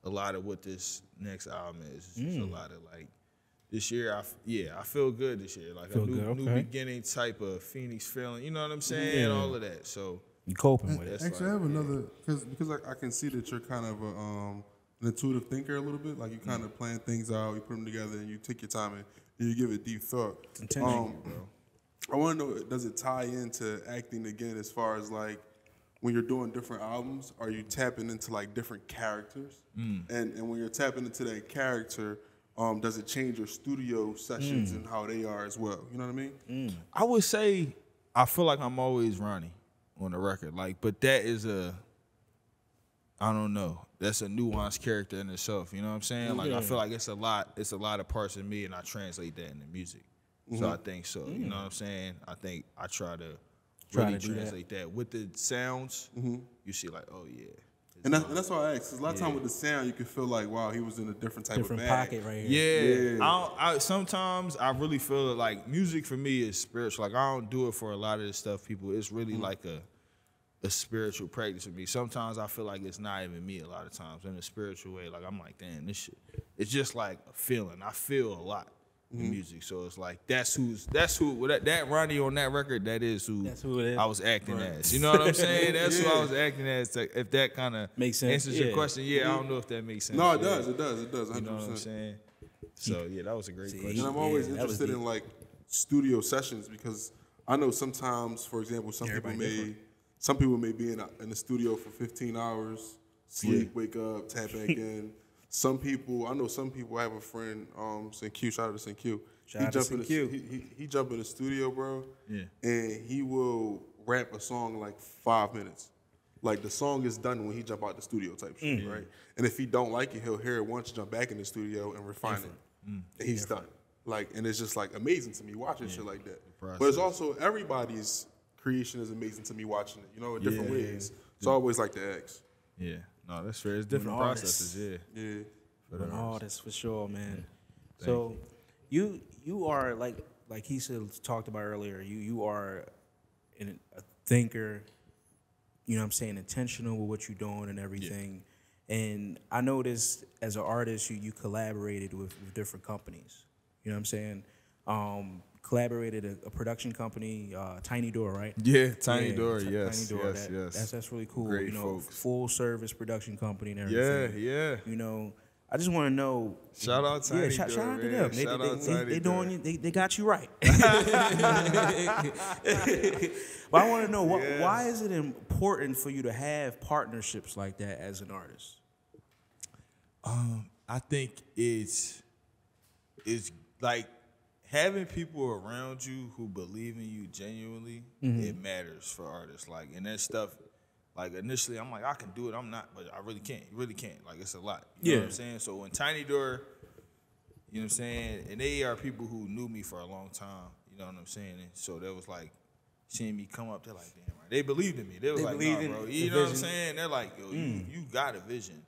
a lot of what this next album is. It's just a lot of like this year. I feel good this year. Like a new beginning type of Phoenix feeling. You know what I'm saying? Yeah. All of that. So you coping with it. Actually, I have another because I can see that you're kind of an intuitive thinker a little bit. Like you kind of plan things out, you put them together, and you take your time and you give it deep thought. It's intentional, bro. I want to know, does it tie into acting again as far as like when you're doing different albums, are you tapping into like different characters? And when you're tapping into that character, does it change your studio sessions and how they are as well? You know what I mean? I would say I feel like I'm always Ronnie on the record. Like, but that is I don't know. That's a nuanced character in itself. You know what I'm saying? Like I feel like it's a lot of parts of me and I translate that into music. So I think so. You know what I'm saying? I think I try to really translate that. With the sounds, you see like, oh yeah. And that's why I asked. Cause a lot of time with the sound, you can feel like, wow, he was in a different type of bag. Pocket right here. Yeah. I sometimes I really feel like music for me is spiritual. Like I don't do it for a lot of this stuff, people. It's really like a spiritual practice for me. Sometimes I feel like it's not even me a lot of times in a spiritual way. Like I'm like, damn, this shit. It's just like a feeling. I feel a lot. In music, so it's like that's who that Ronnie on that record. That's who it is. I was acting as. You know what I'm saying? That's who I was acting as. If that kind of makes sense, answers your question, I don't know if that makes sense. No, it does. It does. 100%. You know what I'm saying? So yeah, that was a great question. And I'm always interested in like studio sessions because I know sometimes, for example, some people may be in the studio for 15 hours, sleep, wake up, tap back in. I know some people. I have a friend, St. Q. Shout out to St. Q. He jump in the studio, bro. Yeah. And he will rap a song in like 5 minutes. Like the song is done when he jump out the studio type shit, right? And if he don't like it, he'll hear it once, jump back in the studio and refine it. And he's done. Like, and it's just like amazing to me watching shit like that. But it's also everybody's creation is amazing to me watching it, you know, in different ways. So I always like to ask. Yeah. No, that's fair. It's different processes, yeah. Different artists for sure, man. So you are like he said, talked about earlier, you are a thinker, you know what I'm saying, intentional with what you're doing and everything. Yeah. And I noticed as an artist you collaborated with different companies. You know what I'm saying? Collaborated a production company, Tiny Door, right? Yeah, Tiny Door, yes. Tiny Door, yes. That's really cool. Great you know, folks. Full service production company and everything. Yeah. You know, I just want to know. Shout out Tiny Door. Shout out to them. They got you right. But I want to know why is it important for you to have partnerships like that as an artist? I think it's like having people around you who believe in you genuinely, it matters for artists. Like, and that stuff, like initially I'm like, I can do it, I'm not, but I really can't. You really can't. Like, it's a lot. You know what I'm saying? So when Tiny Door, you know what I'm saying, and they are people who knew me for a long time, you know what I'm saying? And so that was like, seeing me come up, they're like, damn, right. They believed in me. They was like, nah, bro. You know what I'm saying? They're like, yo, you got a vision.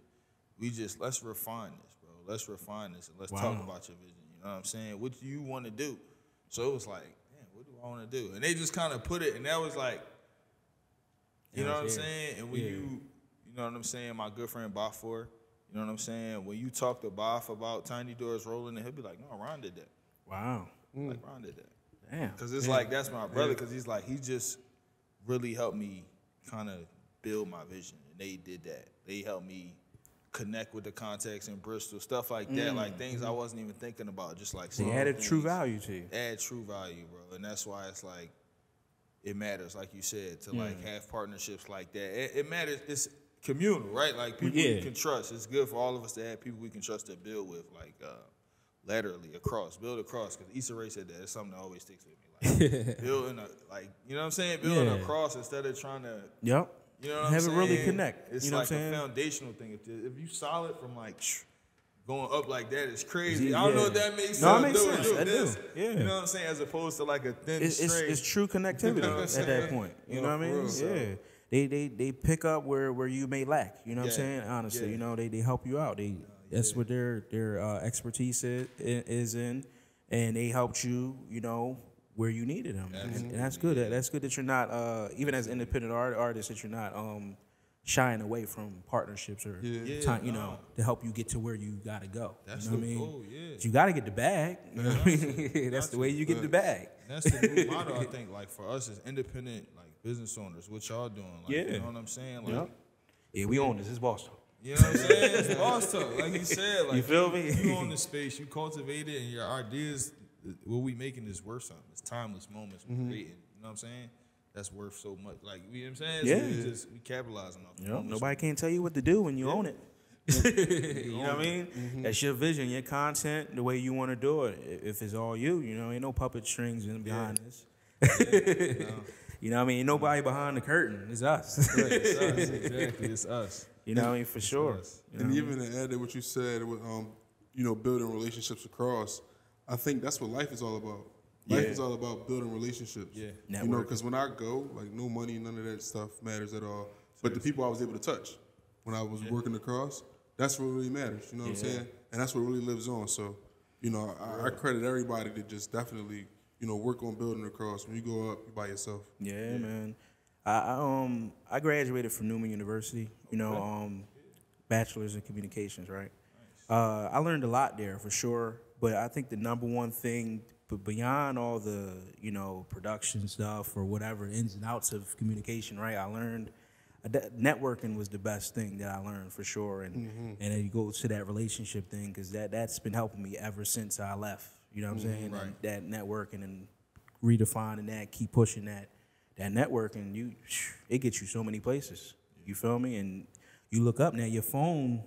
Let's refine this, bro. Let's refine this and let's talk about your vision. You know what I'm saying? What do you want to do? So it was like, damn, what do I want to do? And they just kind of put it, and that was like, you know what I'm saying? And when you know what I'm saying, my good friend Bafor, you know what I'm saying? When you talk to Baf about Tiny Doors rolling, and he'll be like, no, Ron did that. Wow. Like, Ron did that. Damn. Because it's like, that's my brother, because he's like, he just really helped me kind of build my vision. And they did that. They helped me connect with the contacts in Bristol, stuff like that, like things I wasn't even thinking about, just like they added true value to you. Add true value, bro. And that's why it's like, it matters, like you said, to like have partnerships like that. It matters. It's communal, right? Like people you can trust. It's good for all of us to have people we can trust to build with, like laterally across, build across. Because Issa Rae said that. It's something that always sticks with me. Like building you know what I'm saying? Building across instead of trying to. Yep. You know what I'm have saying? it really connect. It's you know like what I'm saying? a foundational thing. If you solid from like going up like that, it's crazy. I don't know if that makes sense. No, it makes sense. I do. Yeah. You know what I'm saying? As opposed to like a thin straight. It's true connectivity You know what I'm at saying? that point. You know what I mean? Yeah. They pick up where you may lack. You know what I'm saying? Honestly, you know, they help you out. That's what their expertise is in, and they helped you. You know, where you needed them, and that's good. That's good that you're not even as independent artists that you're not shying away from partnerships or time, you know, to help you get to where you got to go. That's you know what I mean? goal, yeah. You got to get the bag. You know what I mean? That's the way you get the bag. That's the new motto, I think. Like for us as independent, like business owners, what y'all doing? Like, you know what I'm saying? Like, yeah, we own this. It's boss talk. You know what I'm saying? It's boss talk. Like you said, like you feel me? You own the space, you cultivate it, and your ideas, what we making is worth something. It's timeless moments we're creating. You know what I'm saying? That's worth so much. Like, you know what I'm saying? So we capitalizing off it. Nobody can't tell you what to do when you own it. You know what I mean? That's your vision, your content, the way you want to do it. If it's all you, you know, ain't no puppet strings behind this. You know what I mean? Ain't nobody behind the curtain. It's us. It's us. Exactly. It's us. You know what I mean? For sure. And even to add to what you said with, you know, building relationships across, I think that's what life is all about. Life is all about building relationships. Yeah. You know, because when I go, like, no money, none of that stuff matters at all. But the people I was able to touch when I was working across, that's what really matters. You know what I'm saying? And that's what really lives on. So, you know, I credit everybody to just definitely, you know, work on building across. When you go up, you're by yourself. Yeah, man. I graduated from Newman University. You know, bachelor's in communications, right? I learned a lot there for sure. But I think the number one thing, but beyond all the, you know, production stuff or whatever, ins and outs of communication, right? I learned networking was the best thing that I learned for sure. And and then you go to that relationship thing because that's been helping me ever since I left. You know what I'm saying? Right. That networking and redefining that, keep pushing that networking, it gets you so many places. You feel me? And you look up now, your phone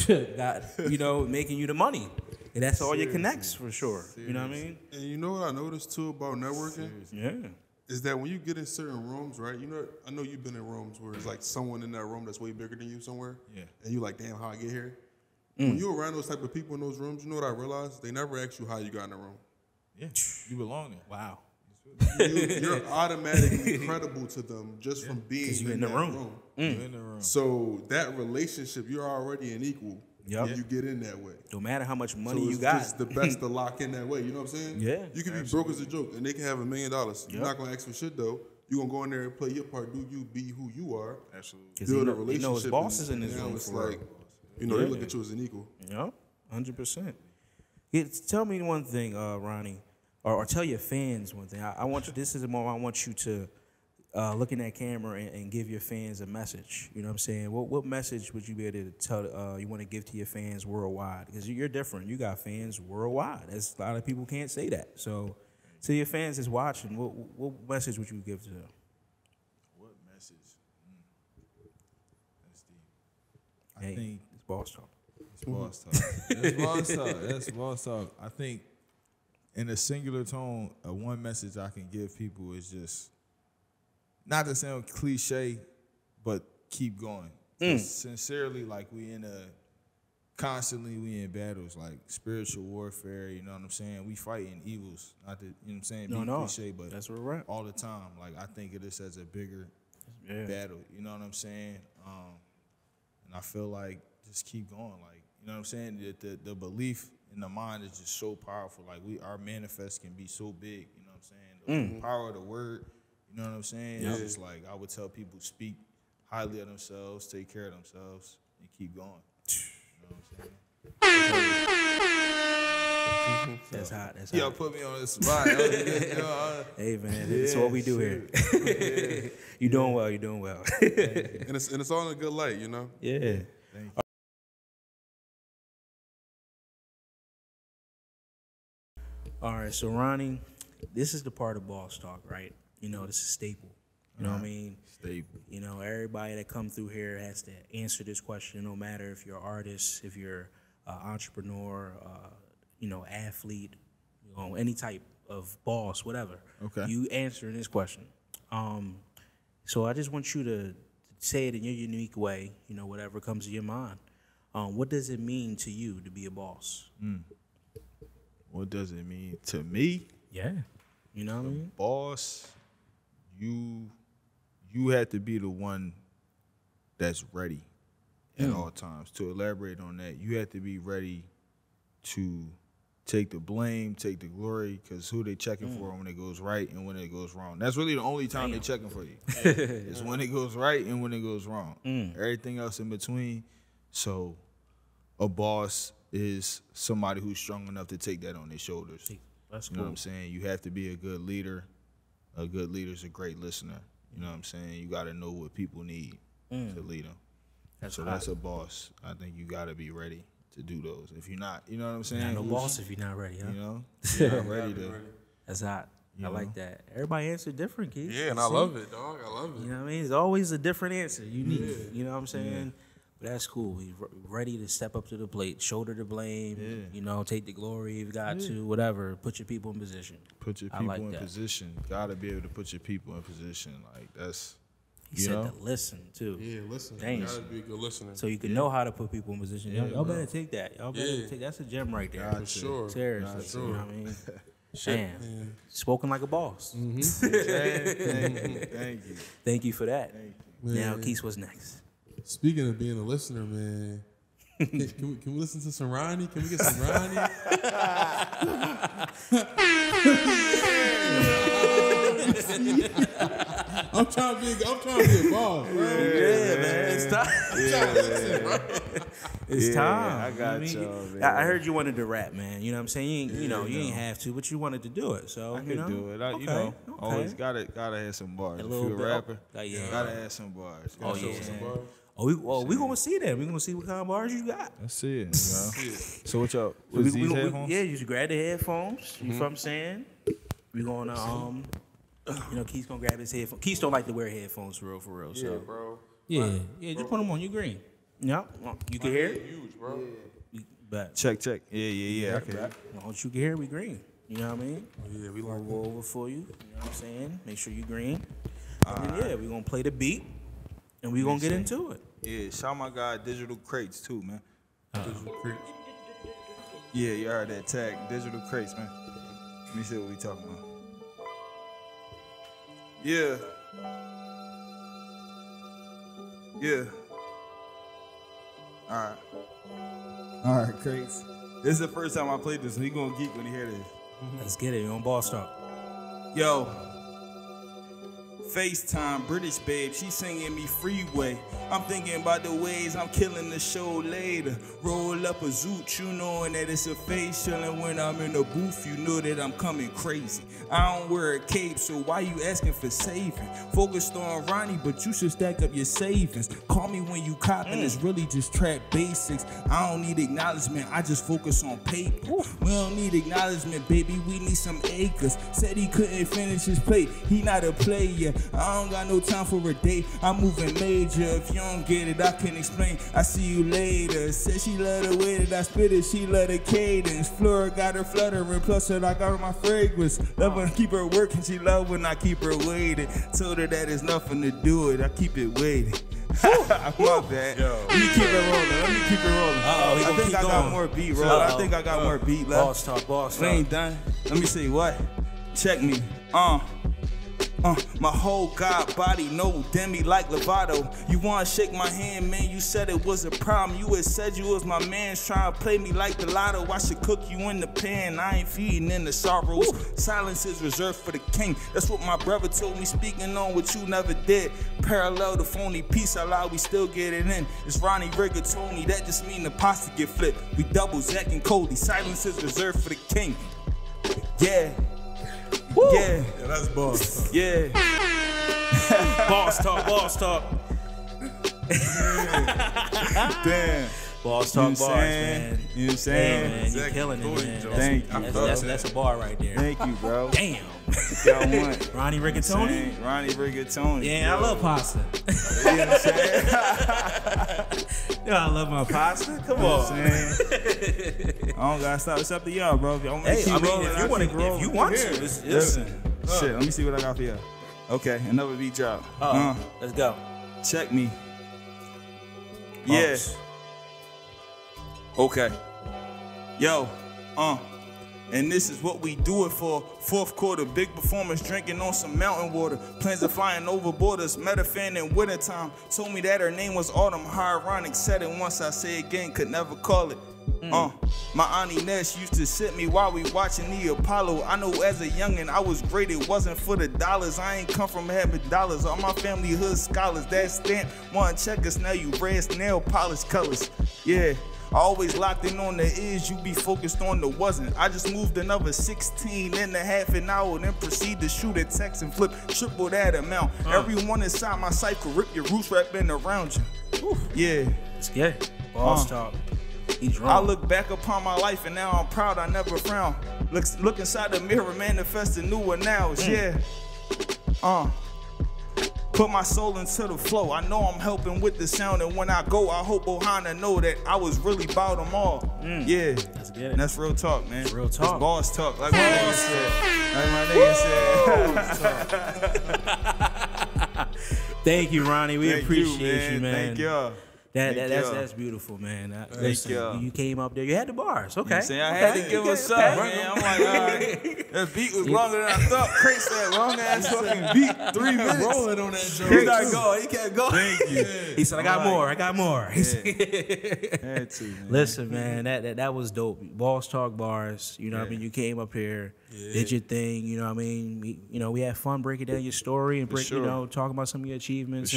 got, you know, making you the money. And that's all your connects for sure. You know what I mean? And you know what I noticed too about networking? Is that when you get in certain rooms, right? You know, I know you've been in rooms where it's like someone in that room that's way bigger than you somewhere. Yeah. And you're like, damn, how I get here? When you're around those type of people in those rooms, you know what I realized? They never ask you how you got in the room. Yeah. You belong there. Wow. You're automatically credible to them just from being in the room. You're in the room. So that relationship, you're already an equal. When you get in that way. No matter how much money so you got. It's just the best to lock in that way. You know what I'm saying? Yeah. You can be broke as a joke, and they can have $1 million. You're not going to ask for shit, though. You're going to go in there and play your part, do you, be who you are. Absolutely. Build a relationship. You know his bosses in this room. It's like, you know, they look at you as an equal. Yep, 100%. Tell me one thing, Ronnie, or tell your fans one thing. I want you, this is the moment I want you to look in that camera and give your fans a message. You know what I'm saying? What message would you be able to tell you want to give to your fans worldwide? Because you're different. You got fans worldwide. A lot of people can't say that. So to your fans that's watching, what message would you give to them? What message? That's deep. I think it's boss talk. It's boss talk. It's boss talk. That's boss talk. I think in a singular tone, one message I can give people is just, not to sound cliche, but keep going. Sincerely, like we in battles, like spiritual warfare, you know what I'm saying? We fighting evils, not to, you know what I'm saying, cliche, but that's where we're at. All the time. Like I think of this as a bigger battle, you know what I'm saying? And I feel like just keep going, like, you know what I'm saying? The belief in the mind is just so powerful. Like our manifest can be so big, you know what I'm saying? The power of the word. You know what I'm saying? It's just like I would tell people, speak highly of themselves, take care of themselves, and keep going. You know what I'm saying? That's hot. That's Y'all hot. put me on the spot. Hey man, that's what we do here. You doing well. You're doing well. And it's all in a good light, you know? Yeah. Thank you. All right, so Ronnie, this is the part of boss talk, right? You know, this is staple. You know what I mean? Staple. You know, everybody that come through here has to answer this question, no matter if you're an artist, if you're an entrepreneur, athlete, any type of boss, whatever. Okay. You answering this question. So I just want you to say it in your unique way, whatever comes to your mind. What does it mean to you to be a boss? What does it mean to me? Yeah. You know what I mean? Boss, you have to be the one that's ready at all times. To elaborate on that, you have to be ready to take the blame, take the glory, because who they checking for when it goes right and when it goes wrong. That's really the only time they're checking for you. It's when it goes right and when it goes wrong. Everything else in between. So a boss is somebody who's strong enough to take that on their shoulders. That's You know what I'm saying? You have to be a good leader. A good leader's a great listener. You know what I'm saying? You got to know what people need to lead them. That's a boss. I think you got to be ready to do those. If you're not, you know what I'm saying? Not no boss if you're not ready, huh? You know? You're not ready to. That's hot. I like that. Everybody answered different, Keith. Yeah, and I love it, dog. I love it. You know what I mean? It's always a different answer. Unique. You know what I'm saying? But that's cool. He's ready to step up to the plate, shoulder the blame, take the glory if you got to, whatever. Put your people in position. Put your people in position. Got to be able to put your people in position. Like, that's, He said to listen, too. Yeah, listen. Dang. You gotta be a good listener. So you can know how to put people in position. Y'all better take that. Y'all better take that's a gem right there. For sure. Seriously. You know what I mean? Damn. Spoken like a boss. Thank you. Thank you for that. Now, Keith, what's next? Speaking of being a listener, man, can we listen to some Ronnie? Can we get some Ronnie? I'm trying to be a boss, bro. Man. It's time. It's time. I got y'all, man. I heard you wanted to rap, man. You know what I'm saying? You ain't have to, but you wanted to do it. So I can do it. Always gotta have some bars. If you're a rapper, gotta have some bars. We gonna see that. We gonna see what kind of bars you got. Let's see it. So what y'all? These headphones? Yeah, you just grab the headphones. You know what I'm saying? We gonna Keith's gonna grab his headphones. Keith don't like to wear headphones for real. Yeah, So bro. yeah, just put them on. You green. Yeah, you can hear it. Huge, bro. But Check. Yeah. Okay. once you can hear it, we green. You know what I mean? Yeah, we We'll like go over for you. You know what I'm saying? Make sure you green. And then we gonna play the beat, and we gonna get into it. Yeah, shout my guy Digital Crates too, man. Digital Crates. Yeah, you heard that tag, Digital Crates, man. Let me see what we talking about. Yeah. All right, Crates. This is the first time I played this, and he gonna geek when he hear this. Let's get it. You on Ball Talk. Yo. FaceTime, British babe, she singing me Freeway. I'm thinking about the ways I'm killing the show later. Roll up a zoot, you knowing that it's a face. Chillin' when I'm in the booth, you know that I'm coming crazy. I don't wear a cape, so why you asking for saving? Focused on Ronnie, but you should stack up your savings. Call me when you copping, it's really just trap basics. I don't need acknowledgement, I just focus on paper. We don't need acknowledgement, baby, we need some acres. Said he couldn't finish his plate, he not a player. I don't got no time for a date, I'm moving major. If you don't get it, I can explain, I see you later. Said she love the way that I spit it, she love the cadence. Flora got her fluttering, plus that I got her my fragrance. Love when I keep her working, she love when I keep her waiting. Told her that it's nothing to do it, I keep it waiting. My bad. Let me keep it rolling. I think I got more beat, bro. I think I got more beat left. Boss talk. We ain't done. Let me see what. Check me. My whole god body, no demi like Lovato. You wanna shake my hand, man? You said it was a problem. You had said you was my man's trying to play me like the lotto. I should cook you in the pan. I ain't feeding in the sorrows. Silence is reserved for the king. That's what my brother told me. Speaking on what you never did. Parallel to phony peace, allow we still get it in. It's Ronnie Rigatoni. That just mean the pasta get flipped. We double Zach and Cody. Silence is reserved for the king. Yeah. Woo. Yeah, that's boss. Yeah. Boss talk. Damn. Boss talk bars, man. You know what I'm saying? Hey, man, you killing it, man. Thank you. That's a bar right there. Thank you, bro. Damn. Y'all want Ronnie Rigatoni? Ronnie Rigatoni. Yeah, I love pasta. You know what I'm saying? Yo, I love my pasta. Come on, man. I don't gotta stop. It's up to y'all, bro. Hey, I mean, if you want to, listen. Shit, let me see what I got for y'all. Okay, another beat drop. Let's go. Check me. Yeah. Okay. Yo, and this is what we do it for. Fourth quarter, big performance, drinking on some mountain water. Plans of flying over borders, met a fan in wintertime. Told me that her name was Autumn. How ironic, said it once, I say again, could never call it. My auntie Ness used to sit me while we watching the Apollo. I know as a youngin' I was great, it wasn't for the dollars. I ain't come from having dollars. All my family hood scholars, that stamp, one checkers, now you red nail polish colors. Yeah. I always locked in on the is, you be focused on the wasn't. I just moved another 16 and a half an hour, then proceed to shoot at text and flip triple that amount. Everyone inside my cycle, rip your roots wrapping around you. Oof. Yeah. Let's get it. Boss talk. He's wrong. I look back upon my life and now I'm proud I never frown. Look inside the mirror, manifest a new annals. Yeah. Put my soul into the flow. I know I'm helping with the sound, and when I go, I hope Ohana know that I was really about them all. Yeah, let's get it. And that's real talk, man. It's real talk. It's boss talk, like my nigga said. Like my nigga said. Thank you, Ronnie. We appreciate you, man. Thank y'all. That's beautiful, man. Listen, you came up there. You had the bars. Okay. You know I had to give us up, man. I'm like, all right. That beat was longer than I thought. Craig said, long ass fucking beat. 3 minutes. Rolling on that joke. He gotta go. He can't go. Thank you. He said, I got more. I got more. Had to, man. Listen, man, that was dope. Boss Talk Bars. You know what I mean? You came up here, did your thing. You know what I mean? We had fun breaking down your story and talking about some of your achievements.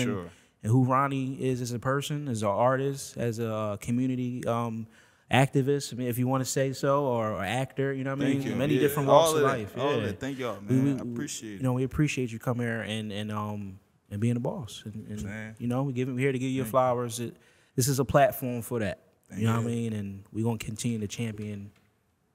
And who Ronnie is as a person, as an artist, as a community activist, I mean, if you want to say so, or actor, you know what I mean? Many different walks of life. All of it. Thank y'all, man. I appreciate it. We appreciate you coming here and being a boss. And we're here to give you your flowers. This is a platform for that. You know what I mean? And we're going to continue to champion,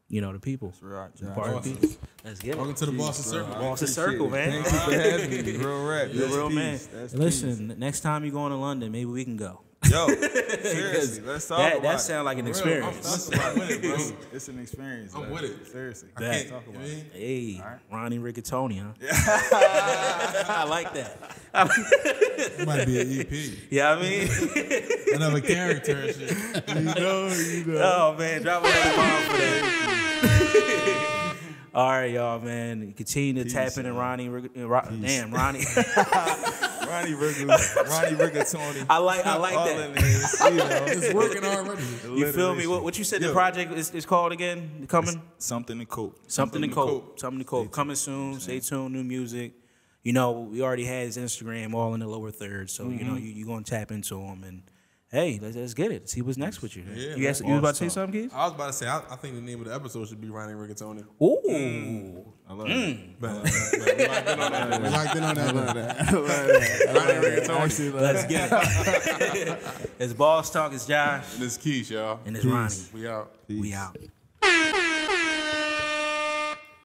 the people. That's right. Let's get it. Welcome to the Boston Circle. Boston Circle, man. Thank you for having me. Real rap. You're a real man. Listen, next time you going to London, maybe we can go. Yo, seriously, let's talk about it. That sounds like an experience. I'm with it, bro. It's an experience. I'm with it. Seriously. I can't talk about it. Hey, Ronnie Rigatoni, huh? I like that. It might be an EP. Yeah, I mean, another character and shit. You know. Oh man, drop another bomb for that. All right, y'all, man. Continue to tap in Ronnie. Damn, Ronnie. Ronnie Riggles, Ronnie Rigatoni. I like that. It's working already. You feel me? What you said the project is called again? Coming? Something to cope. Something to cope. Coming soon. Stay tuned. New music. We already had his Instagram all in the lower third, so you're gonna tap into him and. Hey, let's get it. See what's next with you. Yeah, you was about to say something, Keith? I was about to say, I think the name of the episode should be Ronnie Rigatoni. Ooh. I love it. We locked in on that. Ronnie Rigatoni. Let's get it. It's Boss Talk. It's Josh. And it's Keith, y'all. And it's Ronnie. We out. We out.